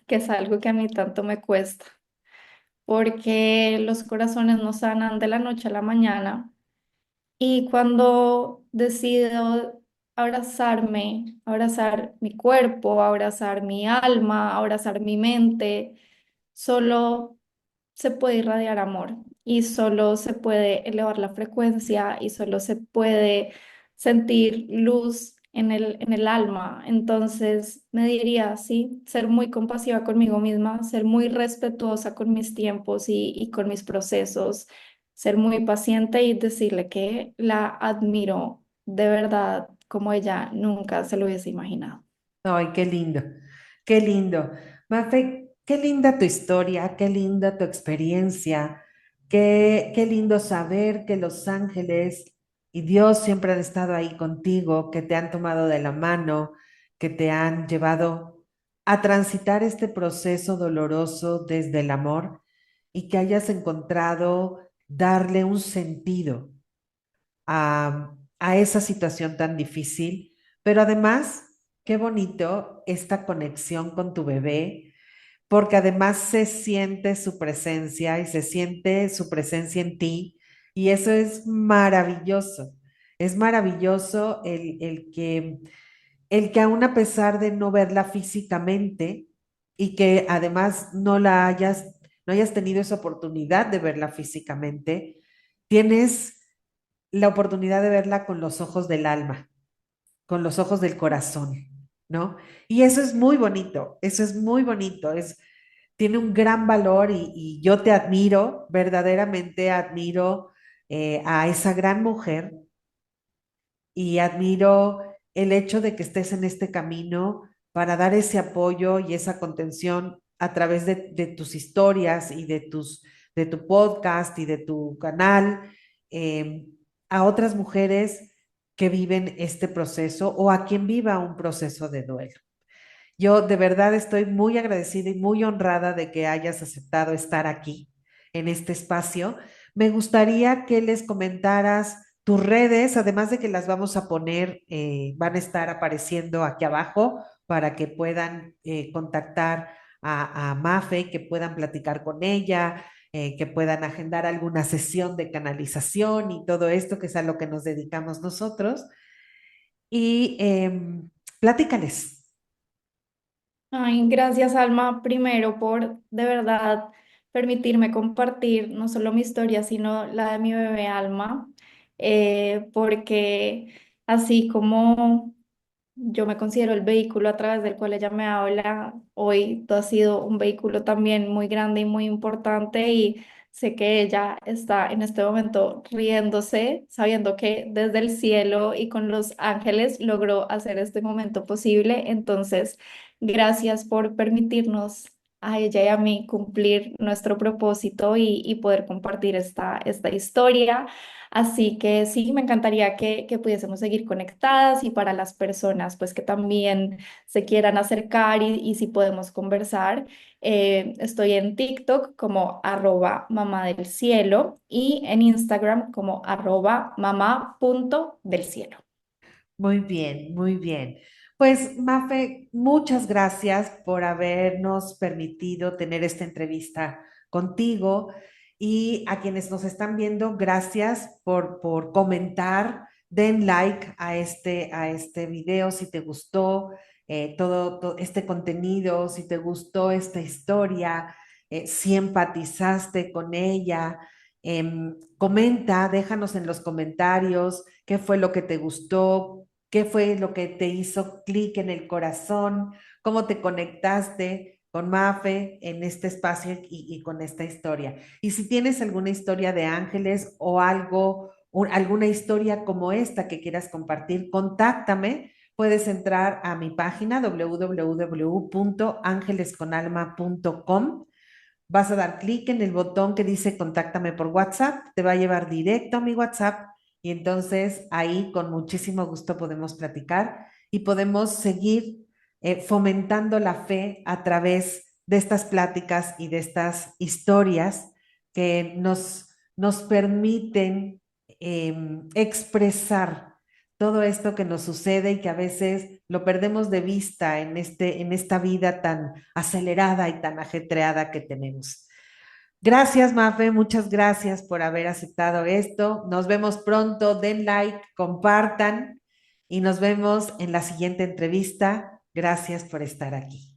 que es algo que a mí tanto me cuesta, porque los corazones no sanan de la noche a la mañana. Y cuando decido abrazarme, abrazar mi cuerpo, abrazar mi alma, abrazar mi mente, solo se puede irradiar amor y solo se puede elevar la frecuencia y solo se puede sentir luz en el alma. Entonces me diría, sí, ser muy compasiva conmigo misma, ser muy respetuosa con mis tiempos y con mis procesos, ser muy paciente y decirle que la admiro de verdad como ella nunca se lo hubiese imaginado.
Ay, qué lindo, qué lindo. Mafe, qué linda tu historia, qué linda tu experiencia, qué lindo saber que los ángeles y Dios siempre han estado ahí contigo, que te han tomado de la mano, que te han llevado a transitar este proceso doloroso desde el amor y que hayas encontrado darle un sentido a esa situación tan difícil, pero además, qué bonito esta conexión con tu bebé, porque además se siente su presencia y se siente su presencia en ti, y eso es maravilloso. Es maravilloso el que aún a pesar de no verla físicamente y que además no hayas tenido esa oportunidad de verla físicamente, tienes la oportunidad de verla con los ojos del alma, con los ojos del corazón, ¿no? Y eso es muy bonito, eso es muy bonito, tiene un gran valor y yo te admiro, verdaderamente admiro a esa gran mujer y admiro el hecho de que estés en este camino para dar ese apoyo y esa contención a través de tus historias y de tu podcast y de tu canal eh, a otras mujeres que viven este proceso o a quien viva un proceso de duelo. Yo de verdad estoy muy agradecida y muy honrada de que hayas aceptado estar aquí en este espacio. Me gustaría que les comentaras tus redes, además de que las vamos a poner, van a estar apareciendo aquí abajo para que puedan contactar a Mafe, que puedan platicar con ella, que puedan agendar alguna sesión de canalización y todo esto, que es a lo que nos dedicamos nosotros. Y platícales.
Ay, gracias, Alma, primero por de verdad permitirme compartir no solo mi historia, sino la de mi bebé Alma, porque así como yo me considero el vehículo a través del cual ella me habla, hoy tú has sido un vehículo también muy grande y muy importante y Sé que ella está en este momento riéndose, sabiendo que desde el cielo y con los ángeles logró hacer este momento posible. Entonces, gracias por permitirnos a ella y a mí cumplir nuestro propósito y poder compartir esta historia. Así que sí, me encantaría que pudiésemos seguir conectadas y para las personas pues que también se quieran acercar y si podemos conversar. Estoy en TikTok como @mamá del cielo y en Instagram como @mamá.del cielo.
Muy bien, muy bien. Pues, Mafe, muchas gracias por habernos permitido tener esta entrevista contigo y a quienes nos están viendo, gracias por comentar. Den like a este video si te gustó todo este contenido, si te gustó esta historia, si empatizaste con ella. Comenta, déjanos en los comentarios qué fue lo que te gustó, qué fue lo que te hizo clic en el corazón, cómo te conectaste con Mafe en este espacio y con esta historia. Y si tienes alguna historia de ángeles o algo, alguna historia como esta que quieras compartir, contáctame. Puedes entrar a mi página www.angelesconalma.com. Vas a dar clic en el botón que dice contáctame por WhatsApp, te va a llevar directo a mi WhatsApp y entonces ahí con muchísimo gusto podemos platicar y podemos seguir fomentando la fe a través de estas pláticas y de estas historias que nos permiten expresar todo esto que nos sucede y que a veces lo perdemos de vista en esta vida tan acelerada y tan ajetreada que tenemos. Gracias, Mafe, muchas gracias por haber aceptado esto. Nos vemos pronto, den like, compartan y nos vemos en la siguiente entrevista. Gracias por estar aquí.